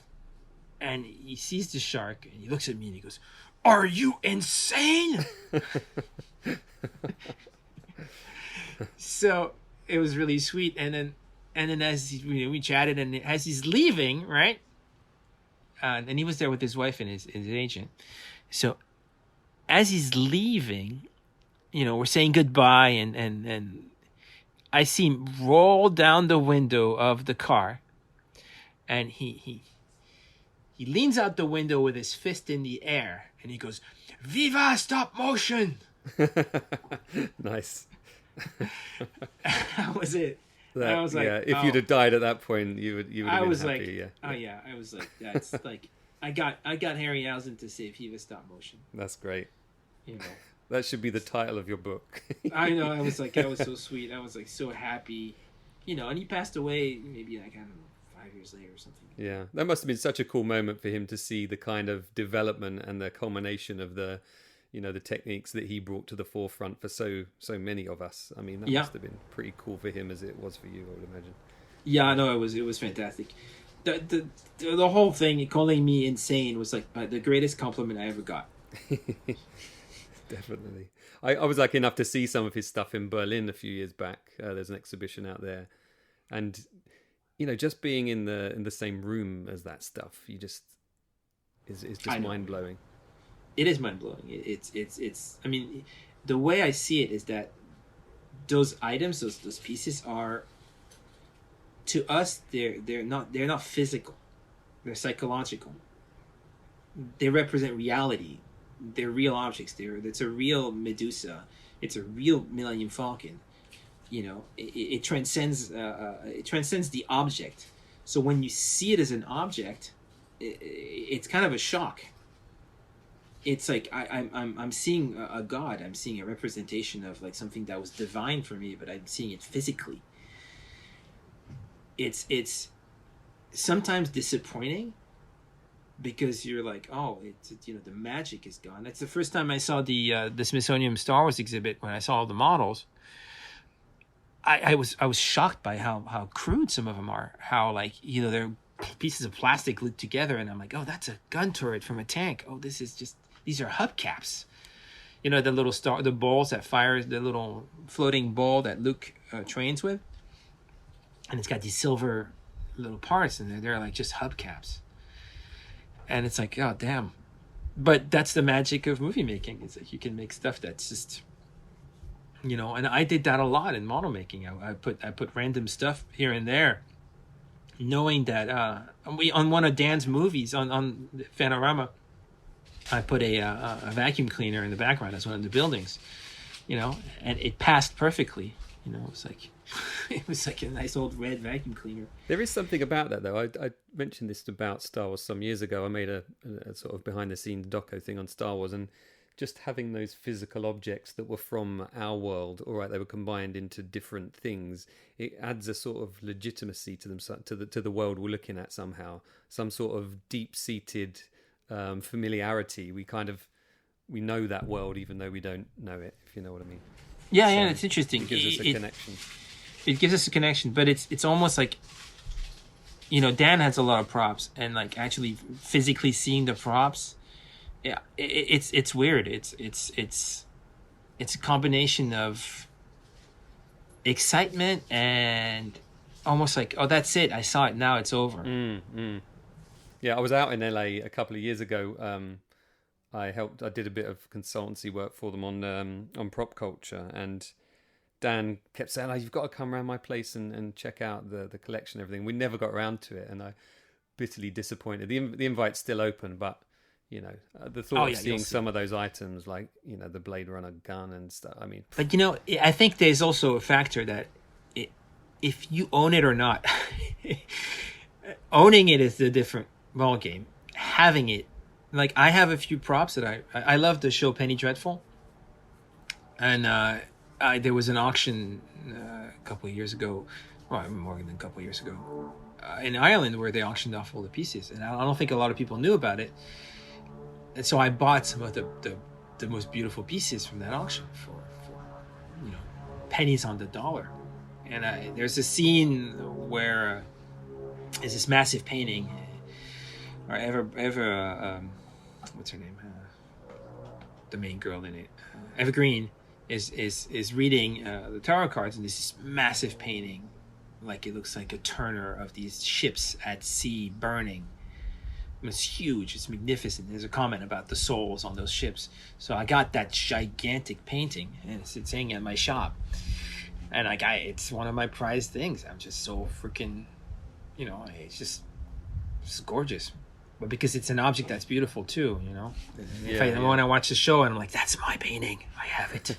And he sees the shark, and he looks at me, and he goes, "Are you insane?" So it was really sweet. And then as we chatted, and as he's leaving, right, and he was there with his wife and his agent. So as he's leaving, we're saying goodbye, and I see him roll down the window of the car, and he leans out the window with his fist in the air, and he goes, "Viva stop motion!" Nice. That was it. I was like, if you'd have died at that point, you would have been happy. I was like, that's like, I got Harryhausen to say Viva stop motion. That's great. That should be the title of your book. I know. I was so sweet. I was like so happy, and he passed away maybe like, I don't know, 5 years later or something. Yeah, that must have been such a cool moment for him to see the kind of development and the culmination of the techniques that he brought to the forefront for so many of us. I mean, that must have been pretty cool for him as it was for you, I would imagine. Yeah, no, it was fantastic. The whole thing, calling me insane, was like the greatest compliment I ever got. Definitely. I was lucky enough to see some of his stuff in Berlin a few years back. There's an exhibition out there, and just being in the same room as that stuff, you just is just mind blowing. It is mind blowing. It's. I mean, the way I see it is that those items, those pieces are, to us, they're not physical. They're psychological. They represent reality. They're real objects. It's a real Medusa. It's a real Millennium Falcon. It transcends. It transcends the object. So when you see it as an object, it's kind of a shock. It's like I'm seeing a god. I'm seeing a representation of like something that was divine for me, but I'm seeing it physically. It's sometimes disappointing because you're like, oh, it's the magic is gone. That's the first time I saw the Smithsonian Star Wars exhibit. When I saw all the models, I was shocked by how crude some of them are. How like they're pieces of plastic glued together, and I'm like, oh, that's a gun turret from a tank. Oh, these are hubcaps. The little the balls that fires, the little floating ball that Luke trains with, and it's got these silver little parts, and they're like just hubcaps. And it's like, oh damn, but that's the magic of movie making. It's like you can make stuff that's just, and I did that a lot in model making. I put random stuff here and there, knowing that on one of Dan's movies on Panorama, I put a vacuum cleaner in the background as one of the buildings, and it passed perfectly. It was like a nice old red vacuum cleaner. There is something about that, though. I mentioned this about Star Wars some years ago. I made a sort of behind-the-scenes doco thing on Star Wars, and just having those physical objects that were from our world, all right, they were combined into different things. It adds a sort of legitimacy to them, to the world we're looking at somehow. Some sort of deep-seated familiarity. We know that world even though we don't know it, if you know what I mean. Yeah, so it's interesting. It gives us a connection. It gives us a connection, but it's almost like, Dan has a lot of props, and like actually physically seeing the props, yeah, it's weird. It's a combination of excitement and almost like, oh, that's it. I saw it. Now it's over. Yeah, I was out in LA a couple of years ago. I did a bit of consultancy work for them on prop culture, and Dan kept saying, "Oh, you've got to come around my place and check out the collection and everything." We never got around to it, and I bitterly disappointed. The invite's still open, but the thought of seeing some of those items, like the Blade Runner gun and stuff. I mean, but I think there's also a factor that if you own it or not, owning it is a different ball game. Having it, like I have a few props that I love the show Penny Dreadful, and there was an auction a couple of years ago, well, more than a couple of years ago, in Ireland where they auctioned off all the pieces, and I don't think a lot of people knew about it. And so I bought some of the most beautiful pieces from that auction for pennies on the dollar. And there's a scene where there's this massive painting, or what's her name? The main girl in it, Eva Green, is reading the tarot cards, and there's this massive painting, like it looks like a Turner of these ships at sea burning, It's huge. It's magnificent. There's a comment about the souls on those ships. So I got that gigantic painting, and it's hanging at my shop. And it's one of my prized things. I'm just so freaking, it's gorgeous. But because it's an object that's beautiful too, when I watch the show and I'm like, that's my painting, I have it.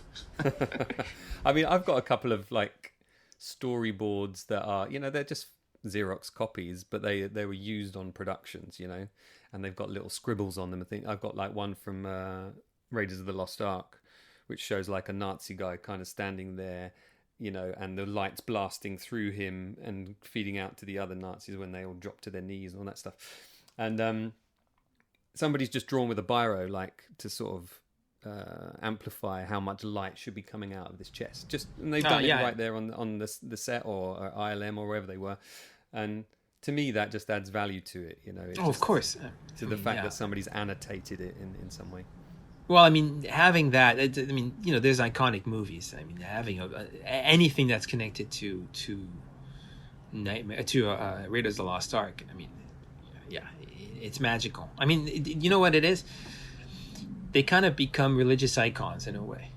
I mean, I've got a couple of like storyboards that are, they're just Xerox copies, but they were used on productions, and they've got little scribbles on them. I think I've got like one from Raiders of the Lost Ark, which shows like a Nazi guy kind of standing there, and the lights blasting through him and feeding out to the other Nazis when they all drop to their knees and all that stuff. And somebody's just drawn with a biro, like to sort of amplify how much light should be coming out of this chest. And they've done it right there on the set or ILM or wherever they were. And to me, that just adds value to it. Of course, to the fact that somebody's annotated it in some way. Well, I mean, having that, there's iconic movies. I mean, having anything that's connected to Raiders of the Lost Ark. I mean, it's magical. I mean, you know what it is? They kind of become religious icons in a way,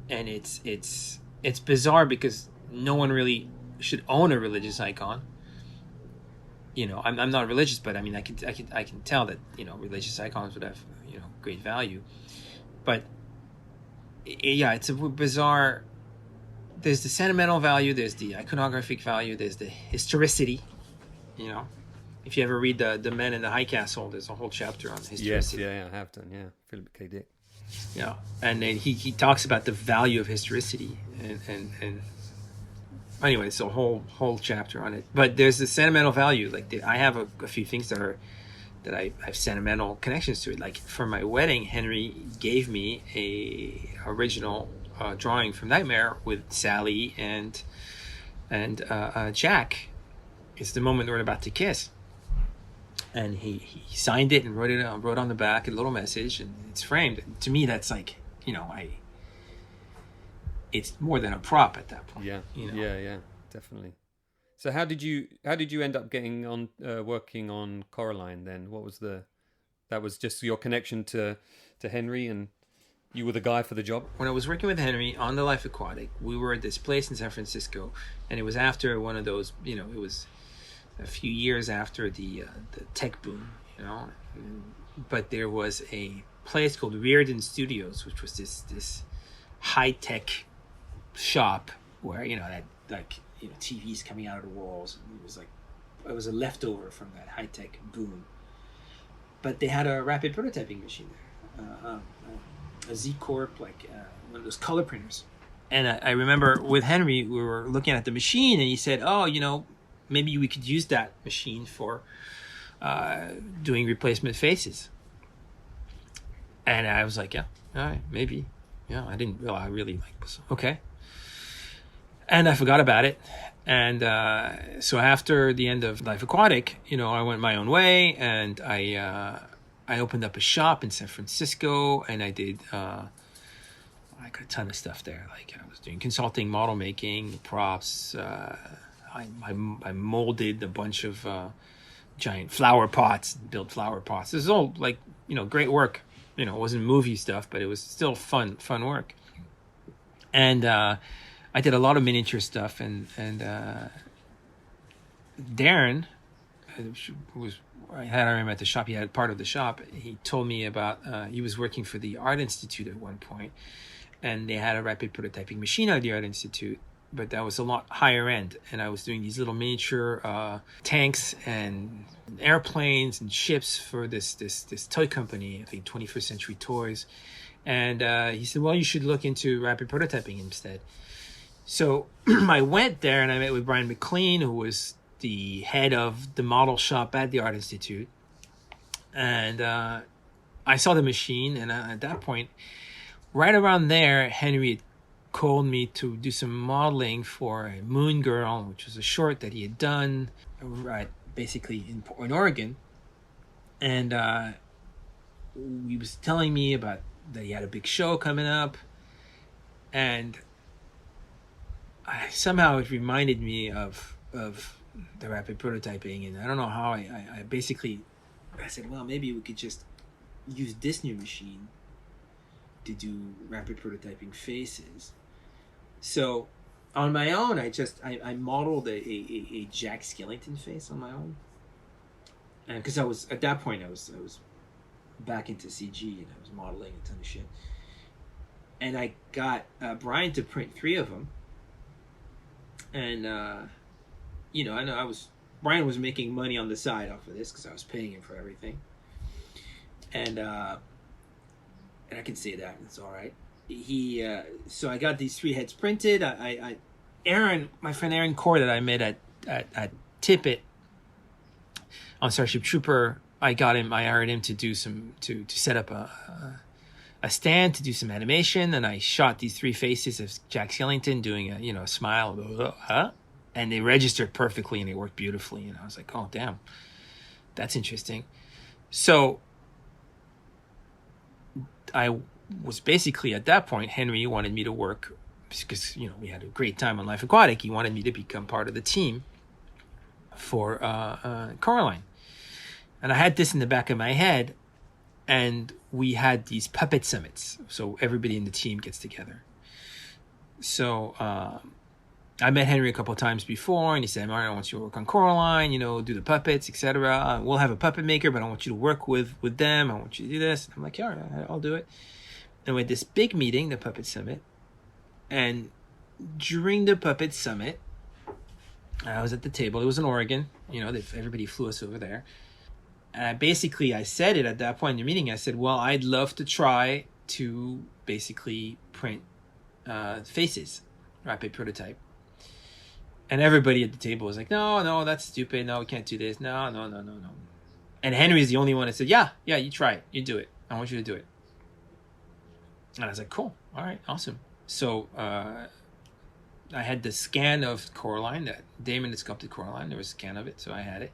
and it's bizarre because no one really should own a religious icon. I'm not religious, but I mean, I can tell that religious icons would have great value, but it's a bizarre. There's the sentimental value, there's the iconographic value, there's the historicity. If you ever read the Men in the High Castle, there's a whole chapter on historicity. Yes, I have done. Yeah, Philip K. Dick. Yeah, and then he talks about the value of historicity, and anyway, it's a whole chapter on it. But there's the sentimental value. Like I have a few things that I have sentimental connections to it. Like for my wedding, Henry gave me a original drawing from Nightmare with Sally and Jack. It's the moment we're about to kiss. And he signed it and wrote on the back a little message, and it's framed. And to me, that's like, it's more than a prop at that point. Yeah, definitely. So how did you end up getting on working on Coraline then? That was just your connection to Henry, and you were the guy for the job? When I was working with Henry on the Life Aquatic, we were at this place in San Francisco, and it was after one of those, it was a few years after the tech boom, but there was a place called Reardon Studios, which was this high-tech shop where, that like, TVs coming out of the walls. It was a leftover from that high-tech boom. But they had a rapid prototyping machine there, a Z Corp, like one of those color printers. And I remember with Henry, we were looking at the machine, and he said, maybe we could use that machine for doing replacement faces. And I was like, yeah, all right, maybe. Yeah, I really okay. And I forgot about it. And so after the end of Life Aquatic, I went my own way, and I opened up a shop in San Francisco, and I did like a ton of stuff there. Like I was doing consulting, model making, props. I molded a bunch of giant flower pots, built flower pots. This is all like, great work. It wasn't movie stuff, but it was still fun work. And I did a lot of miniature stuff, and Darren, I had him at the shop. He had part of the shop. He told me about, he was working for the Art Institute at one point, and they had a rapid prototyping machine at the Art Institute, but that was a lot higher end. And I was doing these little miniature tanks and airplanes and ships for this toy company, I think 21st Century Toys. And he said, well, you should look into rapid prototyping instead. So I went there and I met with Brian McLean, who was the head of the model shop at the Art Institute. And I saw the machine, and at that point, right around there, Henry had called me to do some modeling for Moon Girl, which was a short that he had done basically in Oregon. And he was telling me about that he had a big show coming up, and somehow it reminded me of the rapid prototyping, and I don't know how I basically I said, well, maybe we could just use this new machine to do rapid prototyping faces. So on my own, I modeled a Jack Skellington face on my own, and because I was at that point I was back into CG and I was modeling a ton of shit, and I got Brian to print 3 of them, and you know, Brian was making money on the side off of this because I was paying him for everything, and I can say that it's all right. So I got these 3 heads printed. Aaron, my friend Aaron Core that I met at Tippett on Starship Trooper, I hired him to do to set up a stand to do some animation, and I shot these 3 faces of Jack Skellington doing a smile, and they registered perfectly and they worked beautifully, and I was like, oh damn, that's interesting. So I was basically at that point, Henry wanted me to work because we had a great time on Life Aquatic. He wanted me to become part of the team for Coraline, and I had this in the back of my head, and we had these puppet summits, so everybody in the team gets together. So I met Henry a couple of times before, and he said, Martin, I want you to work on Coraline, do the puppets, etc. We'll have a puppet maker, but I want you to work with them. I want you to do this. And I'm like, yeah, all right, I'll do it. And we had this big meeting, the Puppet Summit. And during the Puppet Summit, I was at the table. It was in Oregon. Everybody flew us over there. And I said it at that point in the meeting. I said, well, I'd love to try to basically print faces, rapid prototype. And everybody at the table was like, no, that's stupid. No, we can't do this. No. And Henry's the only one that said, yeah, you try it. You do it. I want you to do it. And I was like, cool. All right, awesome. So I had the scan of Coraline that Damon had sculpted Coraline. There was a scan of it, so I had it.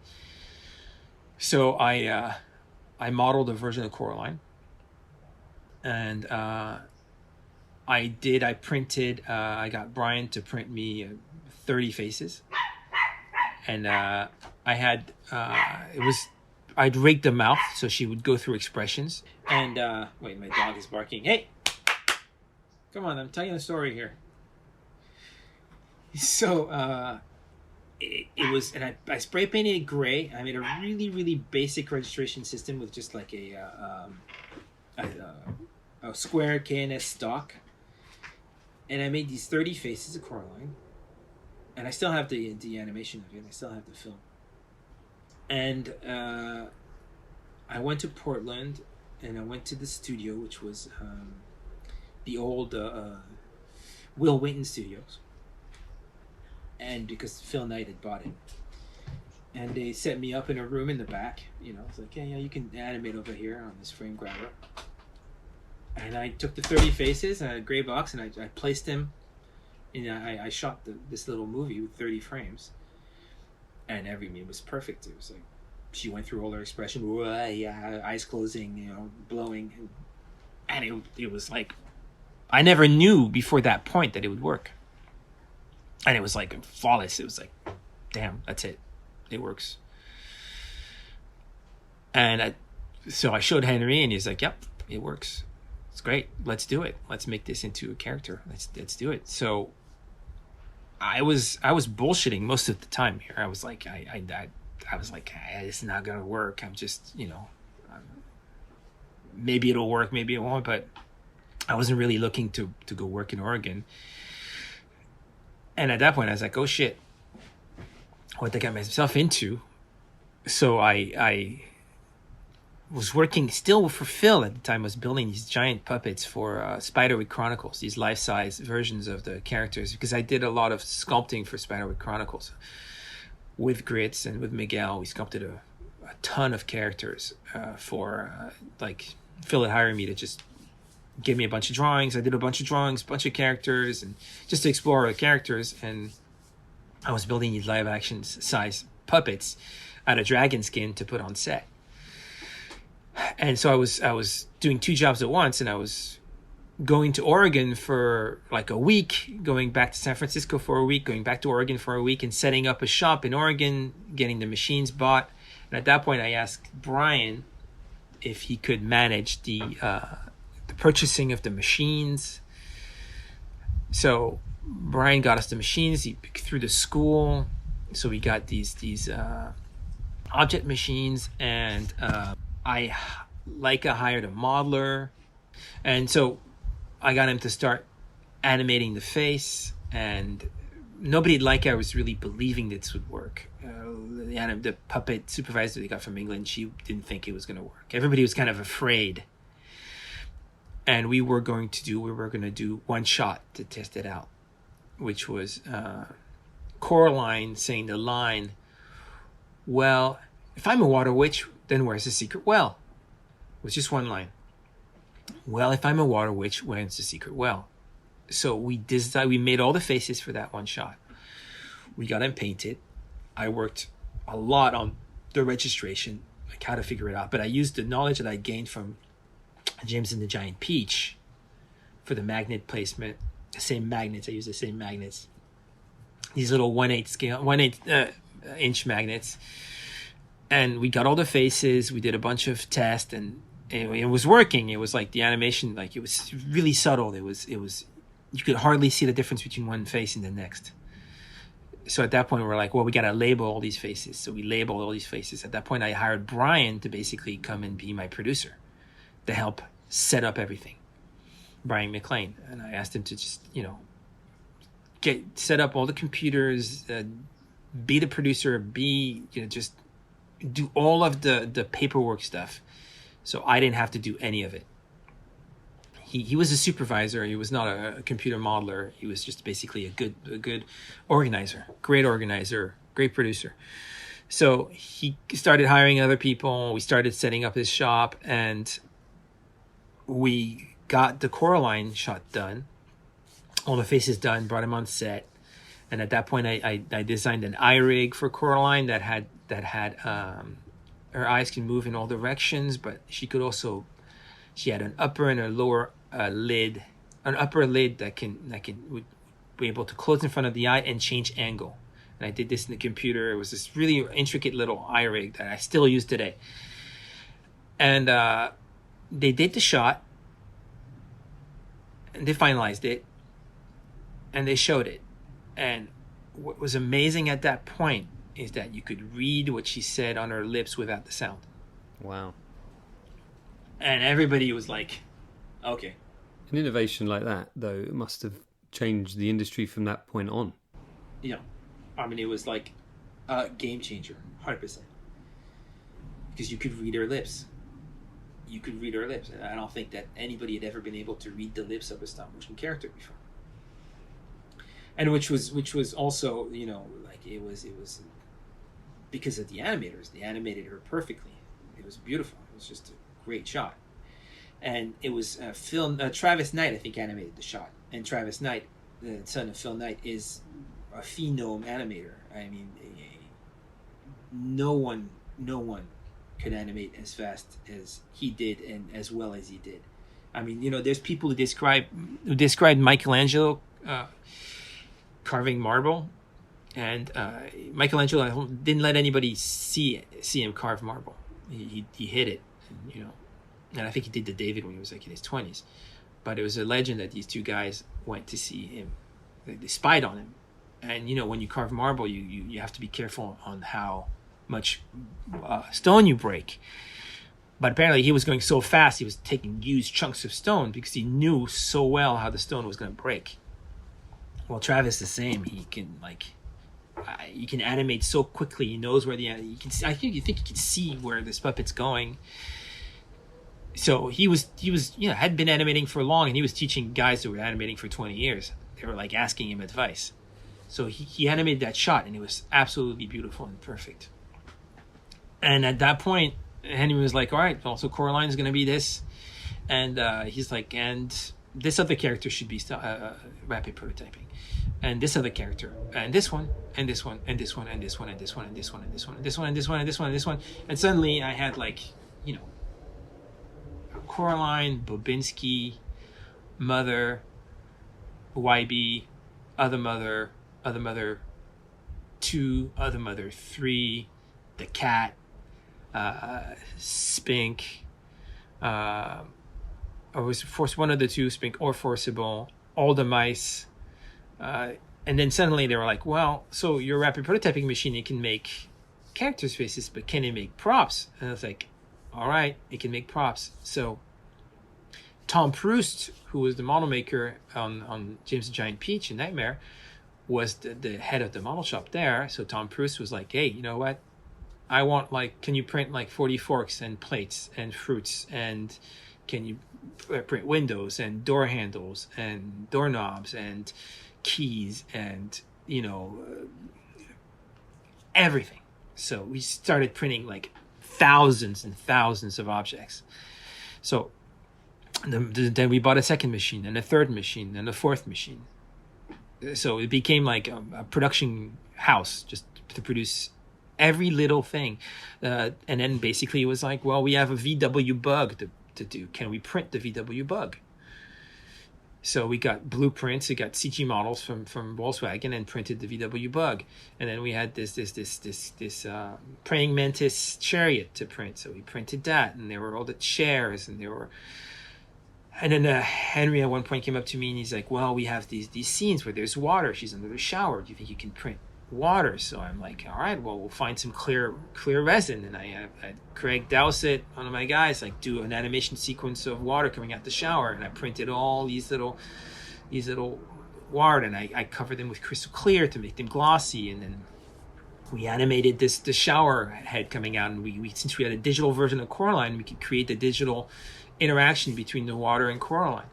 So I modeled a version of Coraline. And I got Brian to print me 30 faces. And I'd rake the mouth so she would go through expressions. And wait, my dog is barking. Hey! Come on, I'm telling you a story here. So it was, and I spray painted it gray. I made a really, really basic registration system with just like a square KNS stock. And I made these 30 faces of Coraline. And I still have the animation of it. I still have the film. And I went to Portland, and I went to the studio, which was the old Will Winton Studios. And because Phil Knight had bought it. And they set me up in a room in the back. It's like, yeah, you can animate over here on this frame grabber. And I took the 30 faces and I had a gray box, and I placed them. And I shot this little movie with 30 frames. And every meme was perfect. It was like, she went through all her expression, eyes closing, blowing. And it was like, I never knew before that point that it would work. And it was like flawless. It was like, damn, that's it. It works. And so I showed Henry, and he's like, yep, it works. It's great. Let's do it. Let's make this into a character. Let's do it. So I was bullshitting most of the time here. I was like, this is not gonna work. I'm just, maybe it'll work, maybe it won't. But I wasn't really looking to go work in Oregon. And at that point, I was like, oh shit, what did I get myself into? So I was working still for Phil at the time. I was building these giant puppets for Spiderwick Chronicles, these life-size versions of the characters, because I did a lot of sculpting for Spiderwick Chronicles. With Grits and with Miguel, we sculpted a ton of characters for Phil had hired me to just give me a bunch of drawings. I did a bunch of drawings, bunch of characters, and just to explore the characters. And I was building these live-action size puppets out of dragon skin to put on set. And so I was doing 2 jobs at once, and I was going to Oregon for like a week, going back to San Francisco for a week, going back to Oregon for a week, and setting up a shop in Oregon, getting the machines bought, And at that point, I asked Brian if he could manage the purchasing of the machines. So Brian got us the machines through the school. So we got these object machines, and I hired a modeler, and so I got him to start animating the face, and nobody was really believing this would work. The puppet supervisor they got from England, she didn't think it was going to work. Everybody was kind of afraid, and we were going to do one shot to test it out, which was Coraline saying the line, "Well, if I'm a water witch, then where's the secret well?" It was just one line. "Well, if I'm a water witch, where's the secret well?" So we made all the faces for that one shot. We got them painted. I worked a lot on the registration, like how to figure it out. But I used the knowledge that I gained from James and the Giant Peach for the magnet placement. The same magnets. I used the same magnets. These little 1/8 inch magnets. And we got all the faces. We did a bunch of tests, and it was working. It was like the animation, like it was really subtle. It was you could hardly see the difference between one face and the next. So at that point, we're like, well, we got to label all these faces. So we labeled all these faces. At that point, I hired Brian to basically come and be my producer to help set up everything. Brian McLean. And I asked him to just, set up all the computers, be the producer, just do all of the paperwork stuff. So I didn't have to do any of it. He was a supervisor. He was not a computer modeler. He was just basically a good organizer, great producer. So he started hiring other people. We started setting up his shop, and we got the Coraline shot done, all the faces done, brought him on set. And at that point, I designed an eye rig for Coraline that had her eyes can move in all directions, but she had an upper and a lower lid, an upper lid that would be able to close in front of the eye and change angle. And I did this in the computer. It was this really intricate little eye rig that I still use today. And they did the shot, and they finalized it, and they showed it. And what was amazing at that point is that you could read what she said on her lips without the sound. Wow. And everybody was like, okay. An innovation like that, though, must have changed the industry from that point on. Yeah. I mean, it was like a game changer, 100%. Because you could read her lips. And I don't think that anybody had ever been able to read the lips of a stop motion character before. And which was also, it was because of the animators. They animated her perfectly. It was beautiful. It was just a great shot. And it was Travis Knight, I think, animated the shot. And Travis Knight, the son of Phil Knight, is a phenom animator. I mean, no one could animate as fast as he did and as well as he did. I mean, there's people who describe Michelangelo carving marble, and Michelangelo didn't let anybody see him carve marble. He hid it, and I think he did the David when he was like in his 20s. But it was a legend that these two guys went to see him. They spied on him. And, when you carve marble, you have to be careful on how much stone you break. But apparently he was going so fast, he was taking huge chunks of stone because he knew so well how the stone was going to break. Well, Travis the same. He can, you can animate so quickly. He knows where you think you can see where this puppet's going. So he had been animating for long, and he was teaching guys who were animating for 20 years. They were asking him advice. So he animated that shot, and it was absolutely beautiful and perfect. And at that point, Henry was like, all right, well, so Coraline's going to be this. And he's like, and this other character should be rapid prototyping. And this other character, and this one, and this one, and this one, and this one, and this one, and this one, and this one, and this one, and this one, and this one, and this one. And suddenly I had Coraline, Bobinski, Mother, YB, Other Mother 2, Other Mother 3, the cat, Spink, or was force one of the two, Spink or Forcible, all the mice. And then suddenly they were like, well, so your rapid prototyping machine, it can make character spaces, but can it make props? And I was like, all right, it can make props. So Tom Proust, who was the model maker on James the Giant Peach and Nightmare, was the head of the model shop there. So Tom Proust was like, hey, you know what? I want, like, can you print like 40 forks and plates and fruits, and can you print windows and door handles and doorknobs and keys and, you know, everything. So we started printing like thousands and thousands of objects. So then we bought a second machine and a third machine and a fourth machine. So it became like a production house just to produce every little thing. And then basically it was like, well, we have a VW bug to do. Can we print the VW bug? So we got blueprints, we got CG models from Volkswagen and printed the VW bug. And then we had this praying mantis chariot to print. So we printed that, and there were all the chairs, and there were... And then Henry at one point came up to me and he's like, well, we have these scenes where there's water. She's under the shower. Do you think you can print water? So I'm like, all right, well, we'll find some clear resin. And I had Craig Dowsett, one of my guys, like do an animation sequence of water coming out the shower. And I printed all these little water, and I covered them with crystal clear to make them glossy. And then we animated the shower head coming out. And we since we had a digital version of Coraline, we could create the digital interaction between the water and Coraline,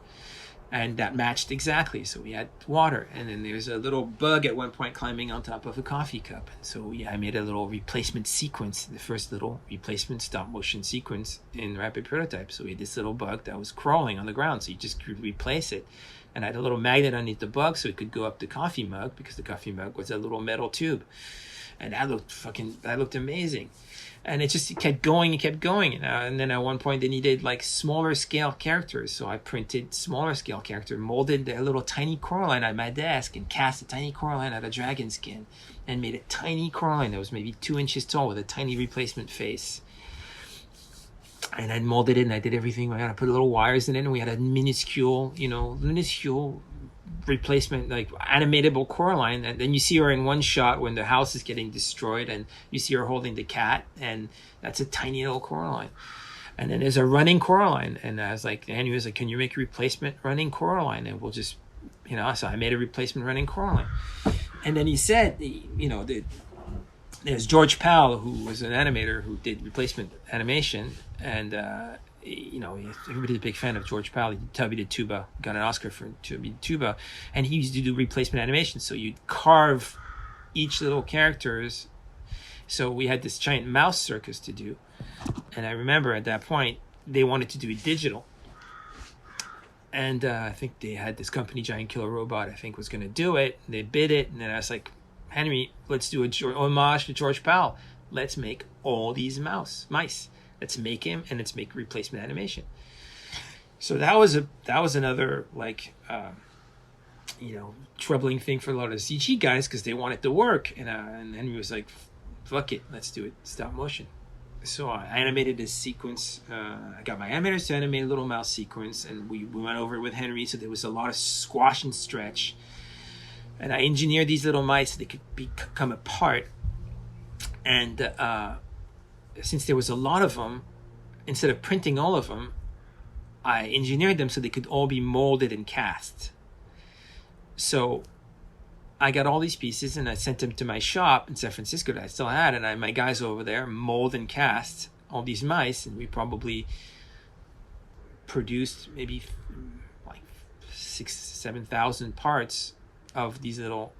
and that matched exactly. So we had water, and then there's a little bug at one point climbing on top of a coffee cup. And so I made a little replacement sequence, the first little replacement stop motion sequence in Rapid Prototype. So we had this little bug that was crawling on the ground, so you just could replace it. And I had a little magnet underneath the bug so it could go up the coffee mug, because the coffee mug was a little metal tube. And that looked amazing. And it kept going and kept going. And then at one point they needed like smaller scale characters. So I printed smaller scale character, molded a little tiny Coraline at my desk, and cast a tiny Coraline out of dragon skin, and made a tiny Coraline that was maybe 2 inches tall with a tiny replacement face. And I molded it, and I did everything. I put little wires in it, and we had a minuscule replacement, like animatable Coraline. And then you see her in one shot when the house is getting destroyed, and you see her holding the cat, and that's a tiny little Coraline. And then there's a running Coraline, and I was like, Andy was like, can you make a replacement running Coraline? And we'll just, so I made a replacement running Coraline. And then he said, there's George Powell, who was an animator who did replacement animation, and everybody's a big fan of George Powell. He did Tubby the Tuba, got an Oscar for Tubby the Tuba, and he used to do replacement animation. So you'd carve each little characters. So we had this giant mouse circus to do, and I remember at that point they wanted to do it digital, and I think they had this company, Giant Killer Robot, I think was going to do it. They bid it, and then I was like, Henry, let's do a homage to George Powell. Let's make all these mice. Let's make him, and let's make replacement animation. So that was another troubling thing for a lot of CG guys, because they want it to work, and Henry was like, fuck it, let's do it stop motion. So I animated this sequence. I got my animators to animate a little mouse sequence, and we went over it with Henry. So there was a lot of squash and stretch, and I engineered these little mice so they could become a part. And since there was a lot of them, instead of printing all of them, I engineered them so they could all be molded and cast. So I got all these pieces, and I sent them to my shop in San Francisco that I still had, and my guys over there mold and cast all these mice, and we probably produced maybe like 6,000-7,000 parts of these little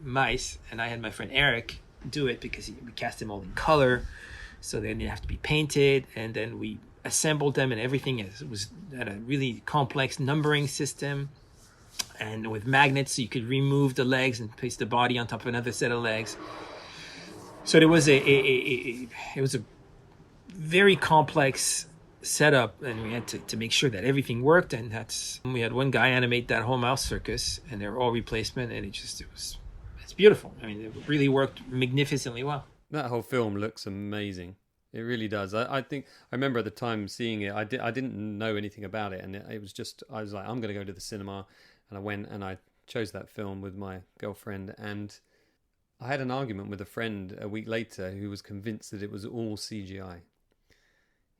mice. And I had my friend Eric do it, because we cast them all in color, so they didn't have to be painted, and then we assembled them, and everything was at a really complex numbering system, and with magnets, so you could remove the legs and place the body on top of another set of legs. So there was it was a very complex setup, and we had to make sure that everything worked. And we had one guy animate that whole mouse circus, and they're all replacement, and it's beautiful. I mean, it really worked magnificently well. That whole film looks amazing. It really does. I think I remember at the time seeing it. I didn't know anything about it, and it was just I was like, I'm going to go to the cinema, and I went and I chose that film with my girlfriend, and I had an argument with a friend a week later who was convinced that it was all CGI.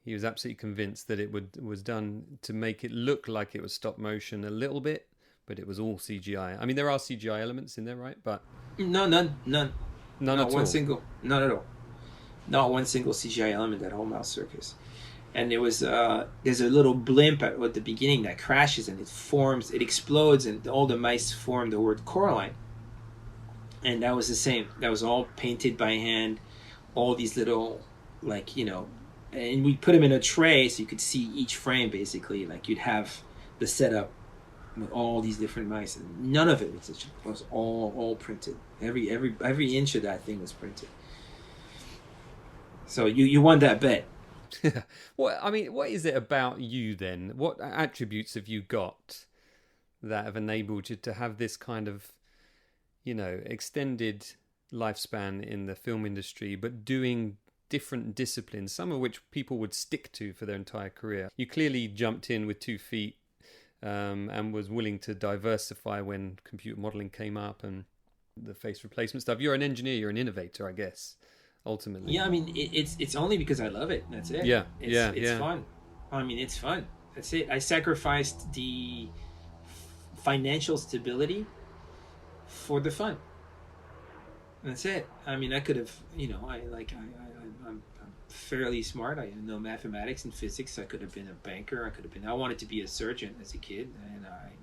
He was absolutely convinced that it was done to make it look like it was stop motion a little bit, but it was all CGI. I mean, there are CGI elements in there, right? But No, none. none Not at one all. single. Not at all. Not one single CGI element that whole mouse circus. And there was there's a little blimp at the beginning that crashes and it explodes, and all the mice form the word Coraline. And that was the same. That was all painted by hand. All these little, like, and we put them in a tray so you could see each frame basically. Like you'd have the setup with all these different mice, and none of it was all printed. Every inch of that thing was printed. So you won that bet. What is it about you then? What attributes have you got that have enabled you to have this kind of, extended lifespan in the film industry, but doing different disciplines, some of which people would stick to for their entire career? You clearly jumped in with 2 feet, and was willing to diversify when computer modeling came up and the face replacement stuff. You're an engineer, you're an innovator, I guess, ultimately. Yeah, I mean, it's only because I love it. That's it. It's fun. I mean, it's fun. That's it. I sacrificed the financial stability for the fun. That's it. I mean, I could have, I'm fairly smart. I know mathematics and physics. I could have been a banker. I wanted to be a surgeon as a kid,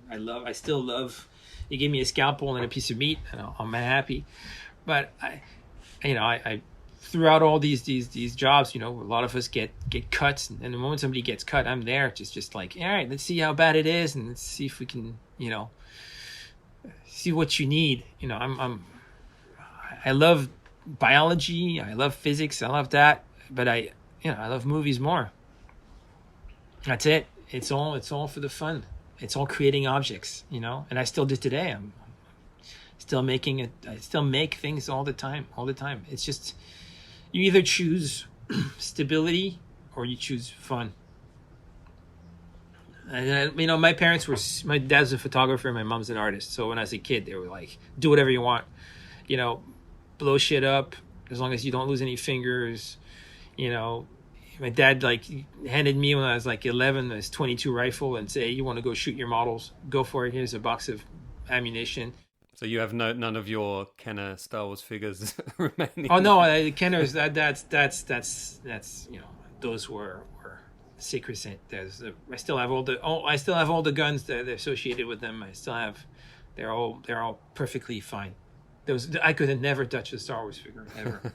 and I still love. You give me a scalpel and a piece of meat, and I'm happy. But I throughout all these jobs, a lot of us get cuts, and the moment somebody gets cut, I'm there, just like, all right, let's see how bad it is, and let's see if we can, see what you need. I love biology, I love physics, I love that, but I love movies more. That's it. It's all for the fun. It's all creating objects, and I still do today. I'm still making it. I still make things all the time. It's just, you either choose stability or you choose fun. And my dad's a photographer, my mom's an artist. So when I was a kid, they were like, do whatever you want, blow shit up as long as you don't lose any fingers. My dad handed me, when I was 11, this 22 rifle and say, you want to go shoot your models, go for it. Here's a box of ammunition. So you have none of your Kenner Star Wars figures remaining? Oh no, Kenner's that's those were sacrosanct. I still have all the guns that are associated with them. They're all perfectly fine. I could have never touched a Star Wars figure ever.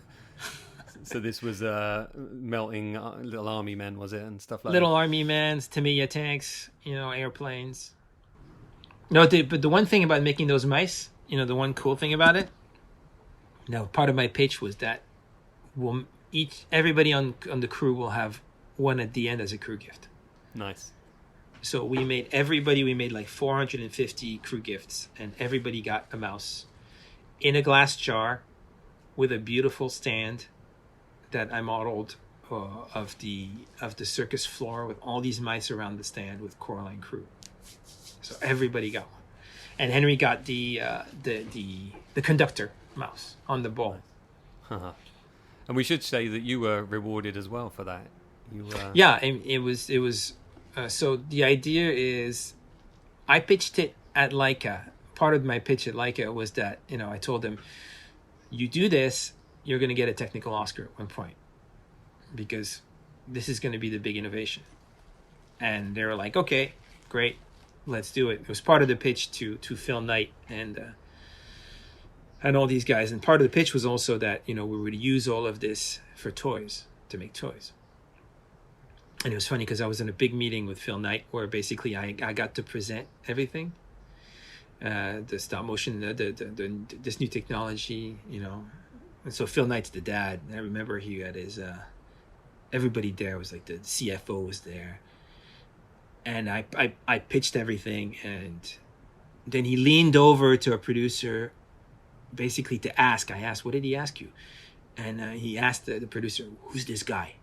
So this was melting little army men, was it, and stuff like little that? Army mans, Tamiya tanks, airplanes. No, but the one thing about making those mice, the one cool thing about it. Now, part of my pitch was that everybody on the crew will have one at the end as a crew gift. Nice. So we made 450 crew gifts, and everybody got a mouse in a glass jar with a beautiful stand that I modeled of the circus floor with all these mice around the stand with Coraline crew. So everybody got one, and Henry got the conductor mouse on the ball. Uh-huh. And we should say that you were rewarded as well for that. Yeah, it was. So the idea is, I pitched it at Leica. Part of my pitch at Leica was that I told them, you do this, you're going to get a technical Oscar at one point, because this is going to be the big innovation. And they were like, okay, great, let's do it. It was part of the pitch to Phil Knight and all these guys. And part of the pitch was also that, we would use all of this for toys, to make toys. And it was funny because I was in a big meeting with Phil Knight where basically I got to present everything. The stop motion, this new technology, And so Phil Knight's the dad. And I remember he had his, everybody there was the CFO was there. And I pitched everything, and then he leaned over to a producer basically to ask. I asked, what did he ask you? And he asked the producer, who's this guy?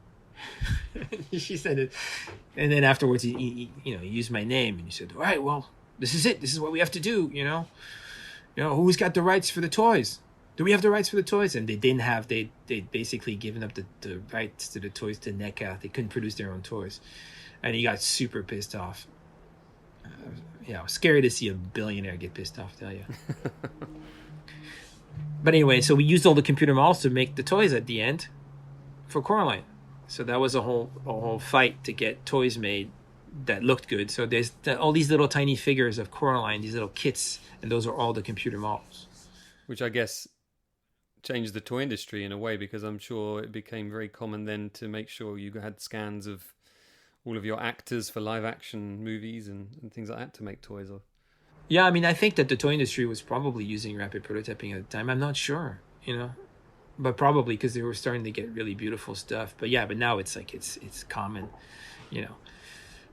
She said it, and then afterwards, he used my name, and he said, "All right, well, this is it. This is what we have to do. Who's got the rights for the toys? Do we have the rights for the toys?" And they didn't have. They basically given up the rights to the toys to NECA. They couldn't produce their own toys, and he got super pissed off. Yeah, it was scary to see a billionaire get pissed off. Tell you. But anyway, so we used all the computer models to make the toys at the end for Coraline. So that was a whole fight to get toys made that looked good. So there's all these little tiny figures of Coraline, these little kits, and those are all the computer models. Which I guess changed the toy industry in a way, because I'm sure it became very common then to make sure you had scans of all of your actors for live action movies and things like that to make toys of. Yeah, I mean, I think that the toy industry was probably using rapid prototyping at the time. I'm not sure, but probably because they were starting to get really beautiful stuff. But yeah, but now it's like it's common,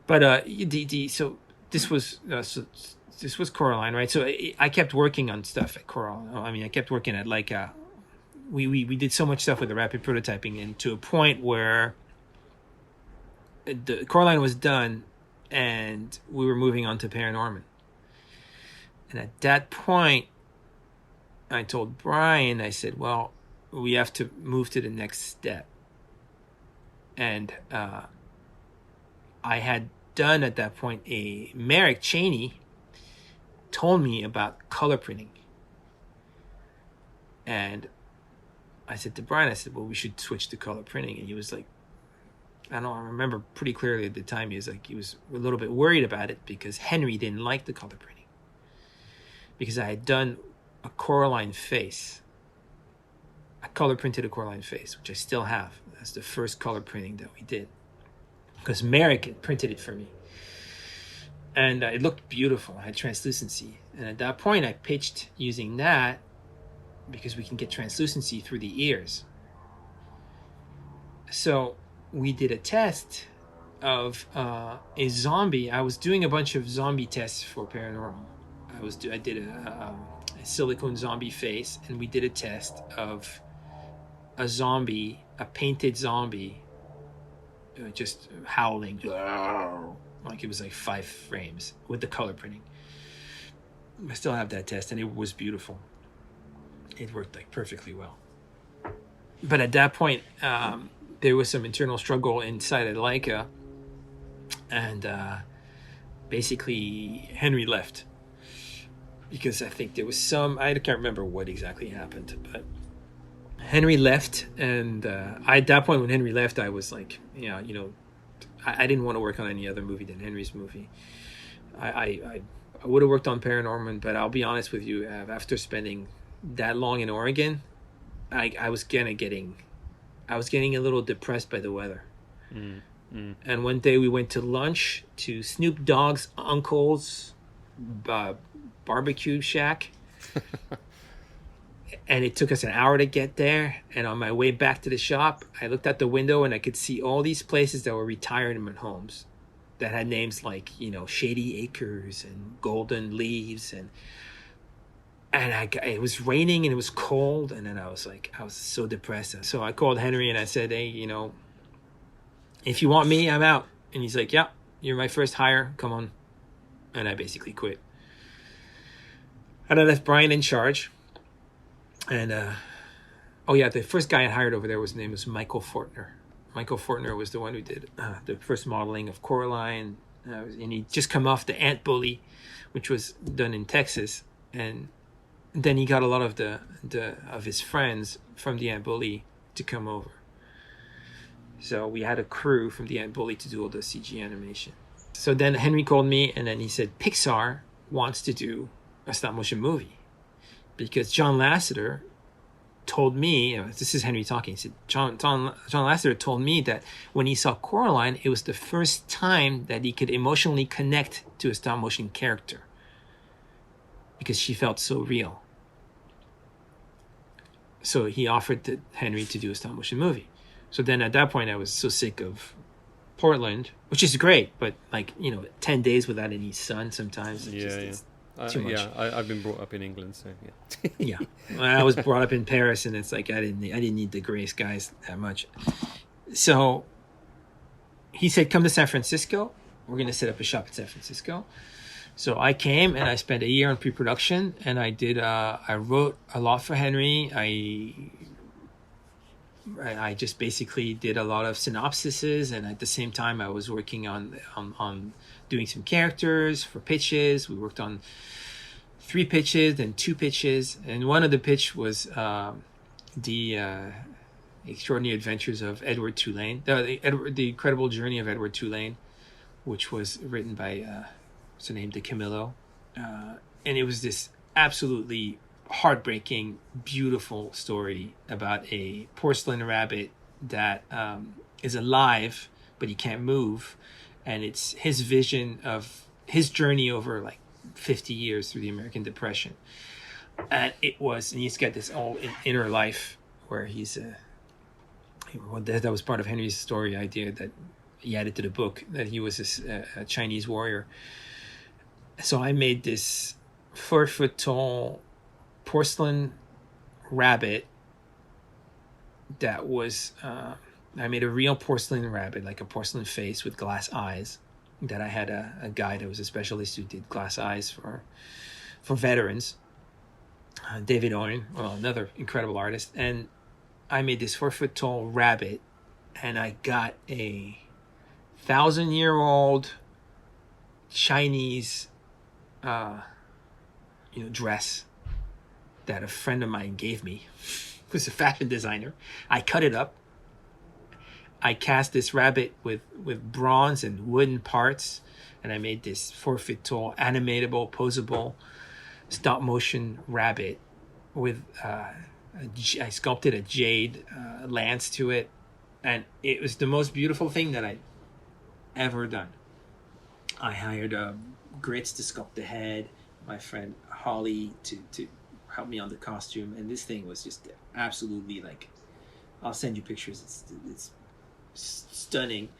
But so this was Coraline, right? So I kept working on stuff at Coraline. I mean, I kept working at Leica. We did so much stuff with the rapid prototyping, and to a point where the Coraline was done, and we were moving on to Paranorman. And at that point, I told Brian, I said, well, we have to move to the next step. And I had done at that point Merrick Cheney told me about color printing. And I said to Brian, I said, well, we should switch to color printing. And he was like, I remember pretty clearly at the time, he was a little bit worried about it because Henry didn't like the color printing. Because I had done a Coraline face. I color printed a Coraline face, which I still have. That's the first color printing that we did. Because Merrick had printed it for me. And it looked beautiful. It had translucency. And at that point, I pitched using that because we can get translucency through the ears. So we did a test of a zombie. I was doing a bunch of zombie tests for Paranormal. I did a silicone zombie face, and we did a test of a zombie, a painted zombie, just howling, like it was like 5 frames with the color printing. I still have that test, and it was beautiful. It worked like perfectly well. But at that point, there was some internal struggle inside of Leica, and basically Henry left. Because I think there was I can't remember what exactly happened, but Henry left, and at that point when Henry left, I was like, I didn't want to work on any other movie than Henry's movie. I would have worked on Paranorman, but I'll be honest with you, after spending that long in Oregon, I was getting a little depressed by the weather. And one day we went to lunch to Snoop Dogg's uncle's barbecue shack. And it took us an hour to get there. And on my way back to the shop, I looked out the window and I could see all these places that were retirement homes that had names like, Shady Acres and Golden Leaves. And it was raining and it was cold. And then I was so depressed. So I called Henry and I said, hey, if you want me, I'm out. And he's like, yeah, you're my first hire. Come on. And I basically quit. And I left Brian in charge. And, the first guy I hired over there, his name was Michael Fortner. Michael Fortner was the one who did the first modeling of Coraline. And he'd just come off the Ant Bully, which was done in Texas. And then he got a lot of his friends from the Ant Bully to come over. So we had a crew from the Ant Bully to do all the CG animation. So then Henry called me, and then he said, Pixar wants to do a stop-motion movie. Because John Lasseter told me, this is Henry talking, he said, John Lasseter told me that when he saw Coraline, it was the first time that he could emotionally connect to a stop-motion character. Because she felt so real. So he offered to Henry to do a stop-motion movie. So then at that point, I was so sick of Portland, which is great, but 10 days without any sun sometimes. It's too much. I've been brought up in England, so yeah. Yeah, I was brought up in Paris, and it's like I didn't need the gray skies that much. So he said, come to San Francisco. We're going to set up a shop in San Francisco. So I came and I spent a year in pre-production, and I wrote a lot for Henry. I just basically did a lot of synopsises, and at the same time I was working on doing some characters for pitches. We worked on 3 pitches, then 2 pitches, and one of the pitch was the Extraordinary Adventures of Edward Tulane, the Incredible Journey of Edward Tulane, which was written by what's her name, DeCamillo, and it was this absolutely heartbreaking, beautiful story about a porcelain rabbit that is alive but he can't move, and it's his vision of his journey over like 50 years through the American Depression. And he's got this whole inner life where that was part of Henry's story idea that he added to the book, that he was a Chinese warrior. So I made this 4-foot tall porcelain rabbit that was, I made a real porcelain rabbit, like a porcelain face with glass eyes, that I had a guy that was a specialist who did glass eyes for veterans, David Owen, another incredible artist. And I made this 4-foot tall rabbit, and I got a 1,000-year-old Chinese dress that a friend of mine gave me. He was a fashion designer. I cut it up. I cast this rabbit with bronze and wooden parts, and I made this 4-foot tall, animatable, posable, stop motion rabbit with I sculpted a jade lance to it, and it was the most beautiful thing that I'd ever done. I hired grits to sculpt the head, my friend Holly to help me on the costume, and this thing was just absolutely, like, I'll send you pictures. It's stunning.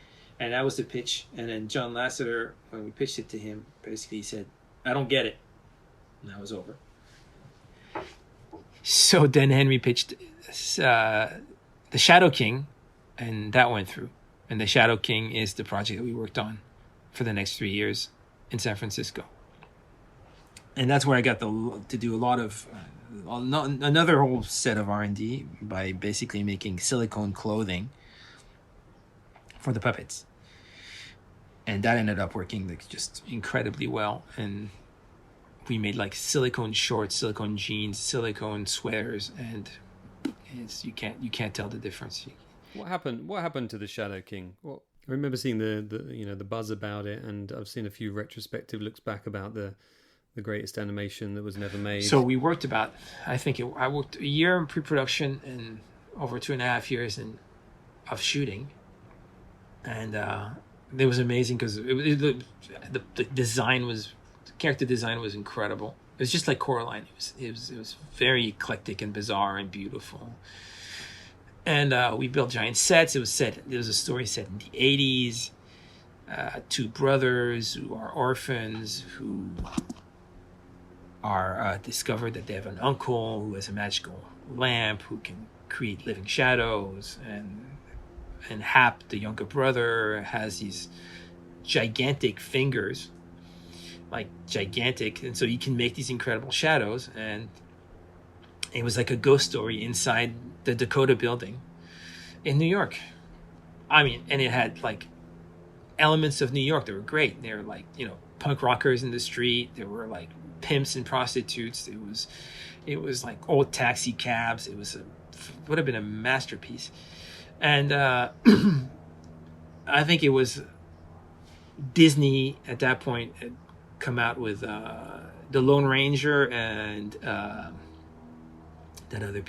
And that was the pitch. And then John Lasseter, when we pitched it to him, basically said, I don't get it. And that was over. So then Henry pitched The Shadow King, and that went through. And The Shadow King is the project that we worked on for the next 3 years in San Francisco. And that's where I got to do a lot of another whole set of R&D by basically making silicone clothing for the puppets. And that ended up working like just incredibly well. And we made like silicone shorts, silicone jeans, silicone sweaters, and you can't tell the difference. What happened to The Shadow King? Well, I remember seeing the buzz about it, and I've seen a few retrospective looks back about the greatest animation that was never made. So we worked I worked a year in pre-production and over 2.5 years of shooting. And it was amazing because the character design was incredible. It was just like Coraline. It was very eclectic and bizarre and beautiful. And we built giant sets. There was a story set in the 80s. 2 brothers who are orphans who are discovered that they have an uncle who has a magical lamp who can create living shadows, and Hap, the younger brother, has these gigantic fingers, like gigantic, and so he can make these incredible shadows. And it was like a ghost story inside the Dakota building in New York. I mean, and it had like elements of New York that were great. They were like, punk rockers in the street. There were like pimps and prostitutes. It was like old taxi cabs. It would have been a masterpiece. And I think it was Disney at that point had come out with The Lone Ranger and that other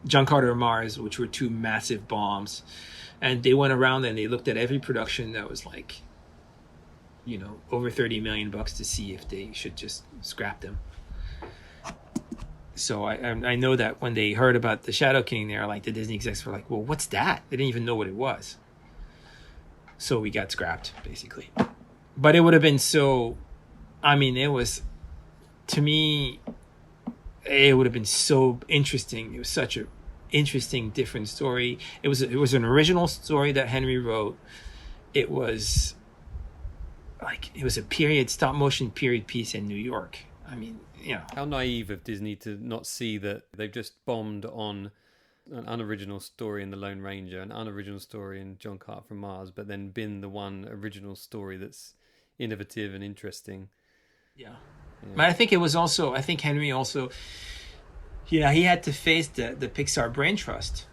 John Carter of Mars, which were 2 massive bombs. And they went around and they looked at every production that was like, over $30 million to see if they should just scrap them. So I know that when they heard about The Shadow King, they were like, the Disney execs were like, well, what's that? They didn't even know what it was. So we got scrapped, basically. But it would have been it was, to me, it would have been so interesting. It was such an interesting, different story. It was an original story that Henry wrote. It was a stop motion period piece in New York. I mean, How naive of Disney to not see that they've just bombed on an unoriginal story in The Lone Ranger, an unoriginal story in John Carter from Mars, but then been the one original story that's innovative and interesting. Yeah. But I think Henry also, he had to face the Pixar brain trust,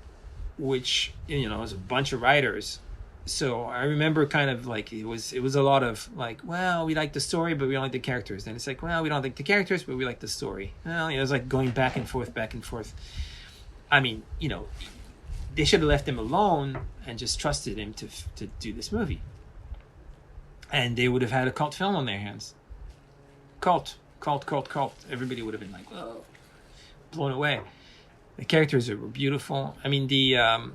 which, was a bunch of writers. So I remember kind of like it was a lot of like, well, we like the story, but we don't like the characters. And it's like, well, we don't like the characters, but we like the story. Well, it was like going back and forth. I mean, they should have left him alone and just trusted him to do this movie. And they would have had a cult film on their hands. Cult. Everybody would have been like, whoa, blown away. The characters were beautiful. I mean, the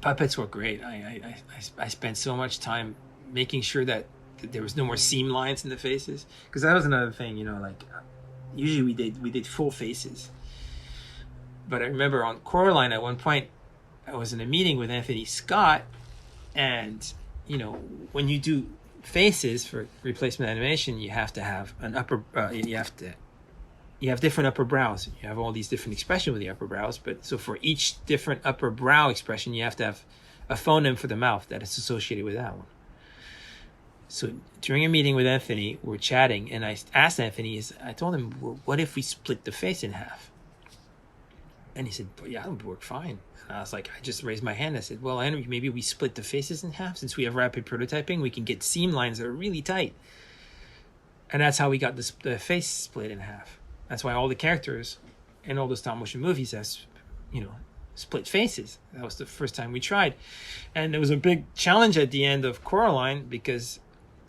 puppets were great. I spent so much time making sure that there was no more seam lines in the faces, because that was another thing. Like usually we did full faces, but I remember on Coraline at one point I was in a meeting with Anthony Scott, and when you do faces for replacement animation, you have to have an upper you have different upper brows. You have all these different expressions with the upper brows, but so for each different upper brow expression, you have to have a phoneme for the mouth that is associated with that one. So during a meeting with Anthony, we're chatting, and I asked Anthony, I told him, well, what if we split the face in half? And he said, yeah, that would work fine. And I was like, I just raised my hand. I said, well, Henry, maybe we split the faces in half. Since we have rapid prototyping, we can get seam lines that are really tight. And that's how we got the face split in half. That's why all the characters in all the stop motion movies have, split faces. That was the first time we tried. And there was a big challenge at the end of Coraline, because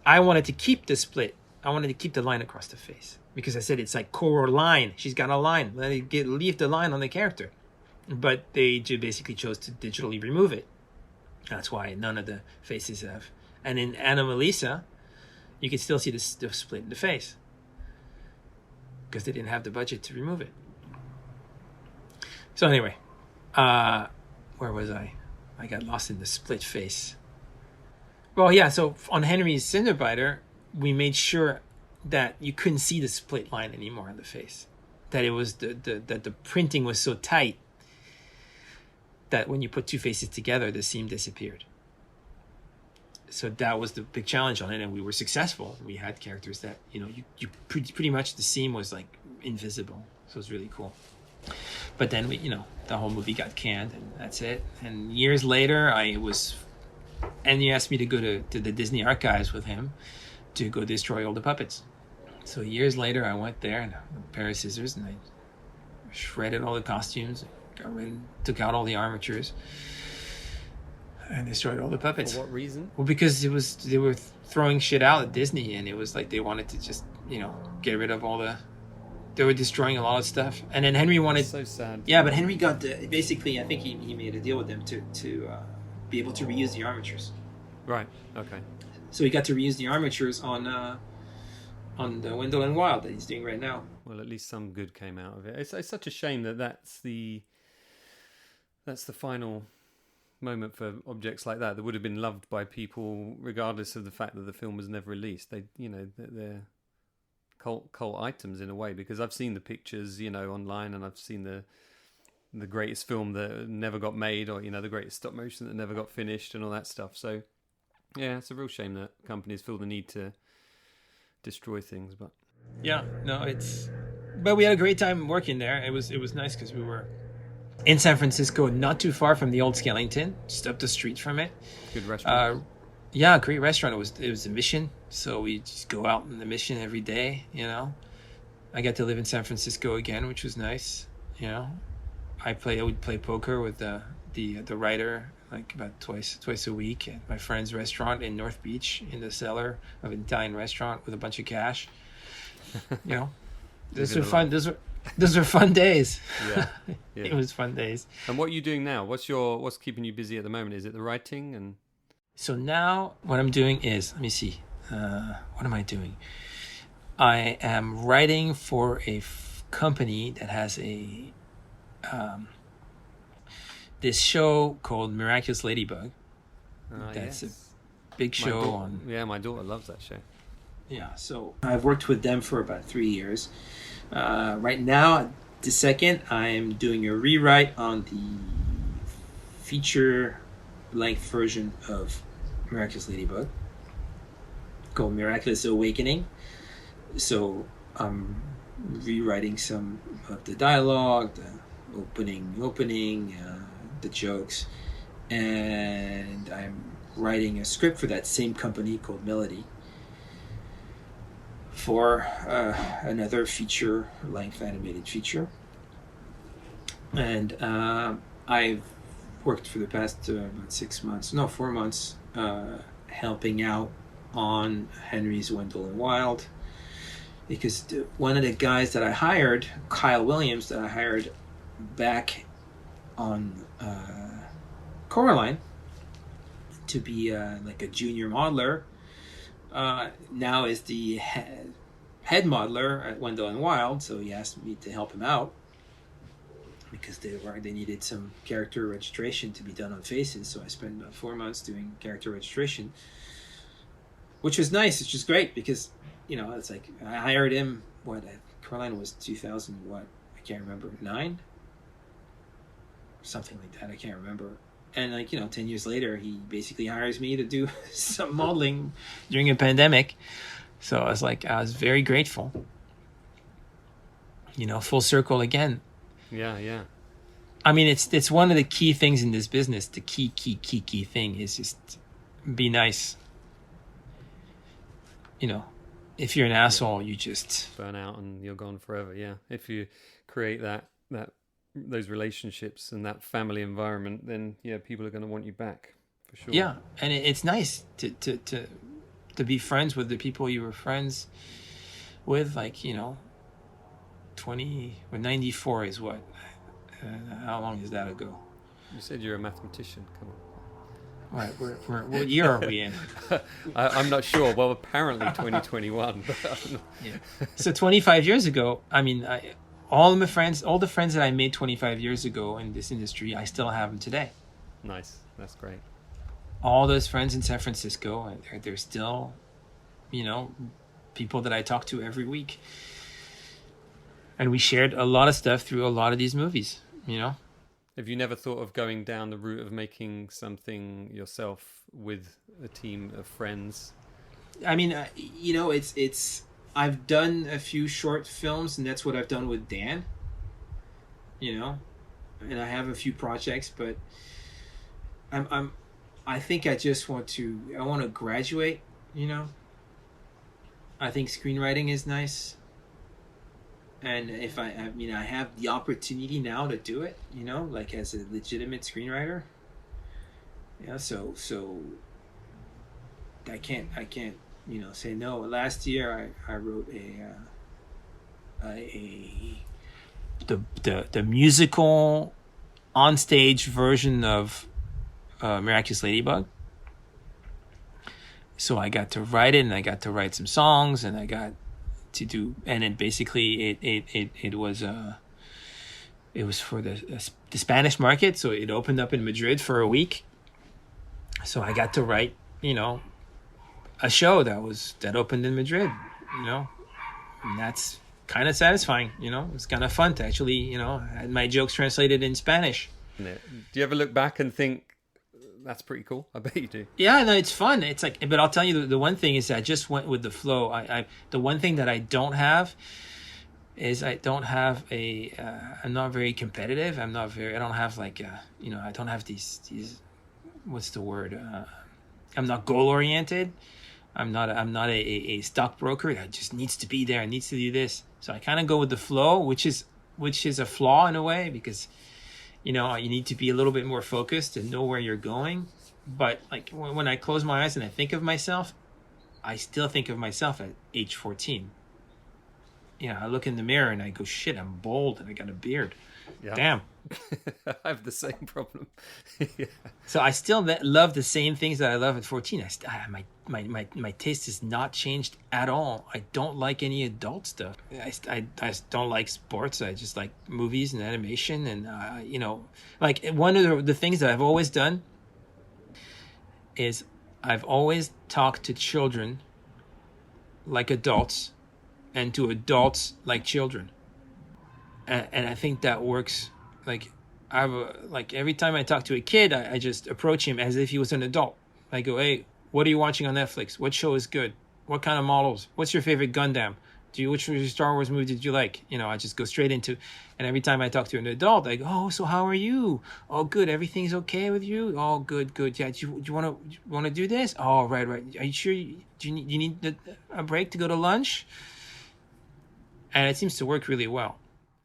I wanted to keep the split. I wanted to keep the line across the face, because I said it's like Coraline. She's got a line. Leave the line on the character. But they basically chose to digitally remove it. That's why none of the faces have. And in Anomalisa, you can still see the split in the face, because they didn't have the budget to remove it. So anyway, where was I? I got lost in the split face. Well, yeah, so on Henry's Cinderbiter, we made sure that you couldn't see the split line anymore on the face. That it was that the printing was so tight that when you put two faces together, the seam disappeared. So that was the big challenge on it, and we were successful. We had characters that, you pretty much the seam was like invisible. So it was really cool. But then the whole movie got canned, and that's it. And years later, and he asked me to go to the Disney archives with him to go destroy all the puppets. So years later, I went there and a pair of scissors, and I shredded all the costumes, took out all the armatures, and destroyed all the puppets. For what reason? Well, because they were throwing shit out at Disney, and it was like they wanted to just get rid of all the. They were destroying a lot of stuff, and then Henry wanted. That's so sad. Yeah, but Henry got basically. I think he made a deal with them to be able to reuse the armatures. Right. Okay. So he got to reuse the armatures on the Wendell and Wild that he's doing right now. Well, at least some good came out of it. It's such a shame that's the final moment for objects like that would have been loved by people regardless of the fact that the film was never released. They're cult items in a way, because I've seen the pictures online, and I've seen the greatest film that never got made, or the greatest stop motion that never got finished, and all that stuff. So yeah, it's a real shame that companies feel the need to destroy things. But yeah, no, but we had a great time working there. It was nice because we were in San Francisco, not too far from the old Skellington, just up the street from it. Good restaurant. Yeah, great restaurant. It was a Mission, so we just go out in the Mission every day. I got to live in San Francisco again, which was nice. I would play poker with the writer like about twice a week at my friend's restaurant in North Beach, in the cellar of an Italian restaurant with a bunch of cash. Those were fun. Those were fun days. Yeah. It was fun days. And what are you doing now? What's keeping you busy at the moment? Is it the writing? And so now what I'm doing is, let me see. What am I doing? I am writing for a company that has a this show called Miraculous Ladybug. That's yes. a big show on. Yeah, my daughter loves that show. Yeah, so I've worked with them for about 3 years. Right now, the second, I'm doing a rewrite on the feature-length version of Miraculous Ladybug called Miraculous Awakening. So I'm rewriting some of the dialogue, the opening, the jokes, and I'm writing a script for that same company called Melody for another feature-length animated feature. And I've worked for the past about 4 months, helping out on Henry's Wendell and Wild, because one of the guys that I hired, Kyle Williams, that I hired back on Coraline to be like a junior modeler, now is the head modeler at Wendell and Wild. So he asked me to help him out because they needed some character registration to be done on faces. So I spent about 4 months doing character registration, which was nice. It's just great because, it's like I hired him. Coraline was 2000 what? I can't remember, 9, something like that. I can't remember. And 10 years later, he basically hires me to do some modeling during a pandemic. So I was very grateful. Full circle again. Yeah. I mean, it's one of the key things in this business. The key thing is just be nice. If you're an asshole, you just burn out and you're gone forever. Yeah. If you create those relationships and that family environment, then people are going to want you back for sure. Yeah, and it's nice to be friends with the people you were friends with. 94 is what? How long is that ago? You said you're a mathematician. Come on. Right, what year are we in? I'm not sure. Well, apparently 2021. Yeah. So 25 years ago, I mean, all the friends that I made 25 years ago in this industry, I still have them today. Nice. That's great. All those friends in San Francisco, they're still, people that I talk to every week. And we shared a lot of stuff through a lot of these movies, Have you never thought of going down the route of making something yourself with a team of friends? I mean, it's I've done a few short films, and that's what I've done with Dan. And I have a few projects, but I think I just want to graduate. I think screenwriting is nice, and if I have the opportunity now to do it, like as a legitimate screenwriter. Yeah, so I can't say no. Last year I wrote the musical onstage version of Miraculous Ladybug. So I got to write it, and I got to write some songs, and I got to do, and then basically it was for the Spanish market, so it opened up in Madrid for a week. So I got to write, a show that opened in Madrid, and that's kind of satisfying. It's kind of fun to actually, had my jokes translated in Spanish. Do you ever look back and think, that's pretty cool? I bet you do. Yeah, no, it's fun. It's like, but I'll tell you, the one thing is that I just went with the flow. The one thing that I don't have is I don't have I'm not very competitive. I don't have I don't have these, what's the word? I'm not goal oriented. I'm not a stockbroker that just needs to be there and needs to do this. So I kind of go with the flow, which is a flaw in a way, because you need to be a little bit more focused and know where you're going. But like when I close my eyes and I think of myself, I still think of myself at age 14. I look in the mirror and I go, shit, I'm bald and I got a beard. Yeah. Damn. I have the same problem. Yeah. So I still love the same things that I love at 14. My taste has not changed at all. I don't like any adult stuff. I don't like sports. I just like movies and animation. And, like one of the things that I've always done is I've always talked to children like adults and to adults like children. And I think that works. Like, every time I talk to a kid, I just approach him as if he was an adult. I go, hey, what are you watching on Netflix? What show is good? What kind of models? What's your favorite Gundam? Which Star Wars movie did you like? I just go straight into, and every time I talk to an adult, I go, oh, so how are you? Oh, good. Everything's okay with you? Oh, good. Yeah. Do you want to do this? Oh, right. Are you sure? Do you need a break to go to lunch? And it seems to work really well.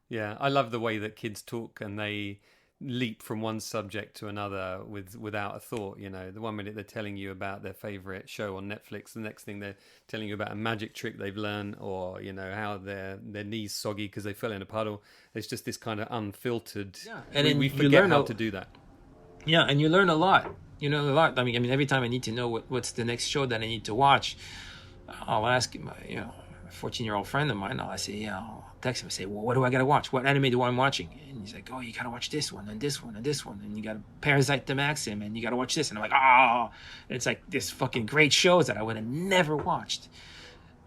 Yeah, I love the way that kids talk and they leap from one subject to another without a thought. The one minute they're telling you about their favorite show on Netflix, the next thing they're telling you about a magic trick they've learned, or how their knees soggy because they fell in a puddle. It's just this kind of unfiltered. Yeah, and we forget how to do that. Yeah, and you learn a lot. You know a lot. I mean, every time I need to know what's the next show that I need to watch, I'll ask my 14-year-old friend of mine. I'll say, I'll text him and say, well, what do I got to watch? What anime do I'm watching? And he's like, oh, you got to watch this one and this one and this one. And you got to Parasite the Maxim and you got to watch this. And I'm like, oh, it's like this fucking great shows that I would have never watched.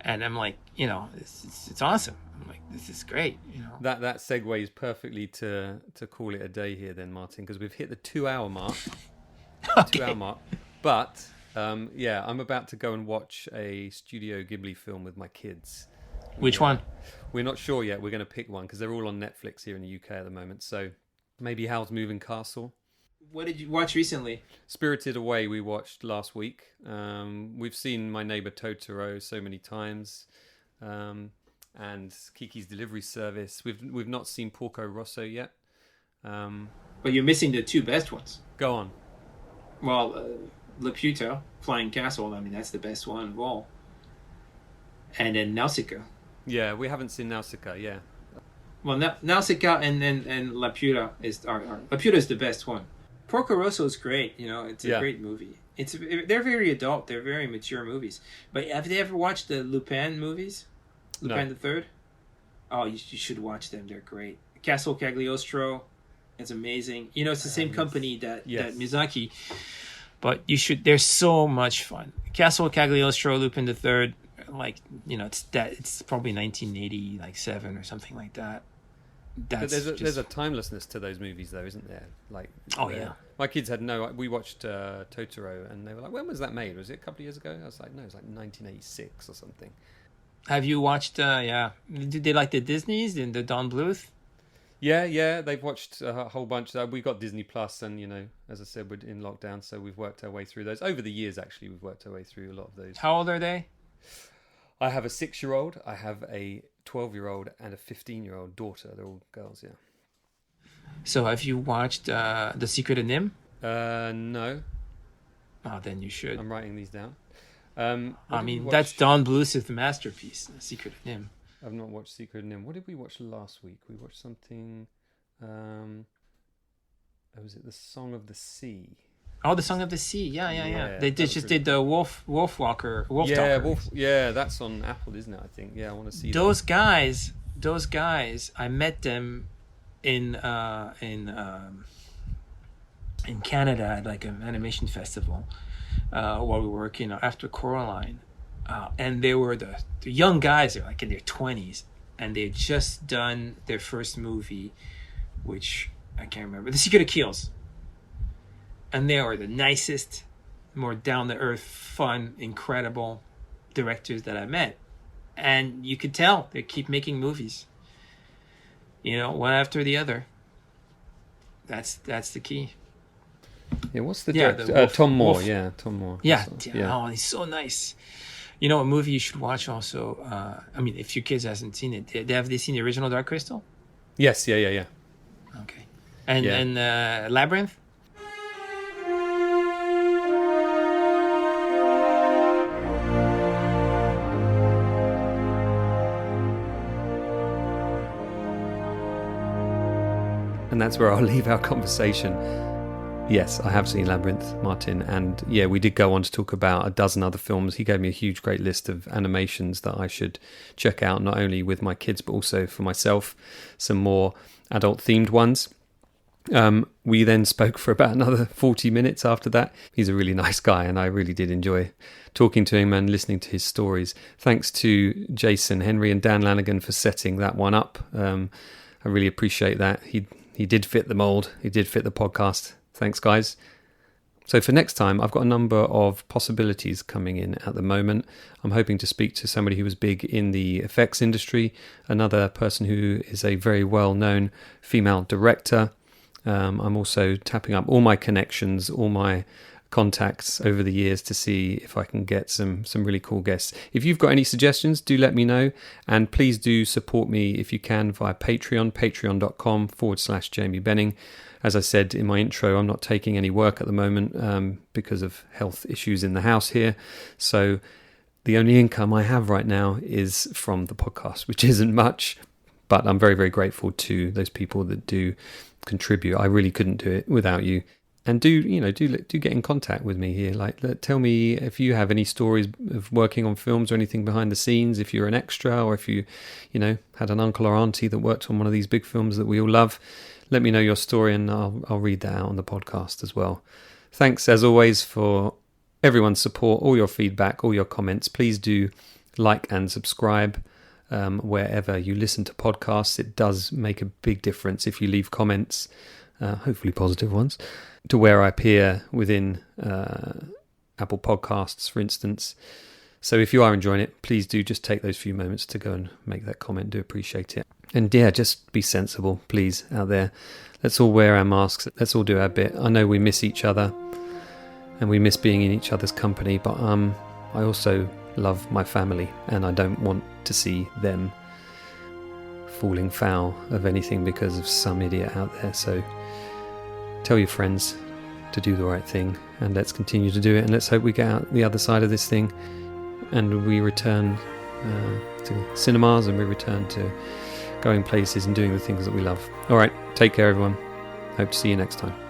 And I'm like, it's awesome. I'm like, this is great. That segues perfectly to call it a day here then, Martin, because we've hit the 2-hour mark. Okay. 2-hour mark. But, I'm about to go and watch a Studio Ghibli film with my kids. Which one? We're not sure yet. We're going to pick one because they're all on Netflix here in the UK at the moment. So maybe Howl's Moving Castle. What did you watch recently? Spirited Away we watched last week. We've seen My Neighbor Totoro so many times. And Kiki's Delivery Service. We've not seen Porco Rosso yet. But you're missing the two best ones. Go on. Well, Laputa, Flying Castle. I mean, that's the best one of all. And then Nausicaa. Yeah, we haven't seen Nausicaa, yeah. Well, Nausicaa and Laputa Laputa is the best one. Porco Rosso is great. It's a great movie. They're very adult. They're very mature movies. But have they ever watched the Lupin movies? Lupin the Third? Oh, you should watch them. They're great. Castle Cagliostro. It's amazing. It's the same company that Miyazaki. But you should. They're so much fun. Castle Cagliostro, Lupin the Third. It's probably 1987 or something like that. But there's a timelessness to those movies, though, isn't there? Like, yeah. My kids had we watched Totoro, and they were like, "When was that made? Was it a couple of years ago?" I was like, "No, it was like 1986 or something." Have you watched? Did they like the Disneys and the Don Bluth? Yeah, they've watched a whole bunch. We got Disney Plus, and as I said, we're in lockdown, so we've worked our way through those over the years. Actually, we've worked our way through a lot of those. How old are they? I have a 6-year-old, I have a 12-year-old, and a 15-year-old daughter. They're all girls, yeah. So have you watched The Secret of NIMH? No. Oh, then you should. I'm writing these down. That's Don Bluth's masterpiece, The Secret of NIMH. I've not watched Secret of NIMH. What did we watch last week? We watched something... was it The Song of the Sea? Oh, The Song of the Sea. Yeah. They just did the Wolf Talker. Yeah, that's on Apple, isn't it? I think. Yeah, I want to see those guys. Those guys, I met them in Canada at like an animation festival while we were working after Coraline, and they were the young guys. They're like in their 20s, and they'd just done their first movie, which I can't remember. The Secret of Keels. And they are the nicest, more down-to-earth, fun, incredible directors that I met. And you could tell they keep making movies. One after the other. That's the key. Yeah, what's the director? Tom Moore. Wolf. Yeah, Tom Moore. Yeah. Oh, he's so nice. A movie you should watch also. If your kids hasn't seen it, have they seen the original Dark Crystal? Yes. Yeah. Okay. And Labyrinth? And that's where I'll leave our conversation. Yes, I have seen Labyrinth, Martin, and yeah, we did go on to talk about a dozen other films. He gave me a huge, great list of animations that I should check out, not only with my kids, but also for myself, some more adult-themed ones. We then spoke for about another 40 minutes after that. He's a really nice guy, and I really did enjoy talking to him and listening to his stories. Thanks to Jason Henry and Dan Lanigan for setting that one up. I really appreciate that. He did fit the mold. He did fit the podcast. Thanks, guys. So for next time, I've got a number of possibilities coming in at the moment. I'm hoping to speak to somebody who was big in the effects industry, another person who is a very well-known female director. I'm also tapping up all my connections, all my contacts over the years to see if I can get some really cool guests. If you've got any suggestions, do let me know. And please do support me if you can via Patreon, patreon.com/Jamie Benning. As I said in my intro, I'm not taking any work at the moment because of health issues in the house here. So the only income I have right now is from the podcast, which isn't much, but I'm very, very grateful to those people that do contribute. I really couldn't do it without you. And do get in contact with me here. Tell me if you have any stories of working on films or anything behind the scenes, if you're an extra or if you had an uncle or auntie that worked on one of these big films that we all love. Let me know your story and I'll read that out on the podcast as well. Thanks as always for everyone's support, all your feedback, all your comments. Please do like and subscribe wherever you listen to podcasts. It does make a big difference if you leave comments, hopefully positive ones, to where I appear within Apple Podcasts, for instance. So if you are enjoying it, please do just take those few moments to go and make that comment. Do appreciate it. And yeah, just be sensible, please, out there. Let's all wear our masks. Let's all do our bit. I know we miss each other and we miss being in each other's company, but I also love my family and I don't want to see them falling foul of anything because of some idiot out there. So tell your friends to do the right thing and let's continue to do it, and let's hope we get out the other side of this thing and we return to cinemas and we return to going places and doing the things that we love. All right, take care everyone. Hope to see you next time.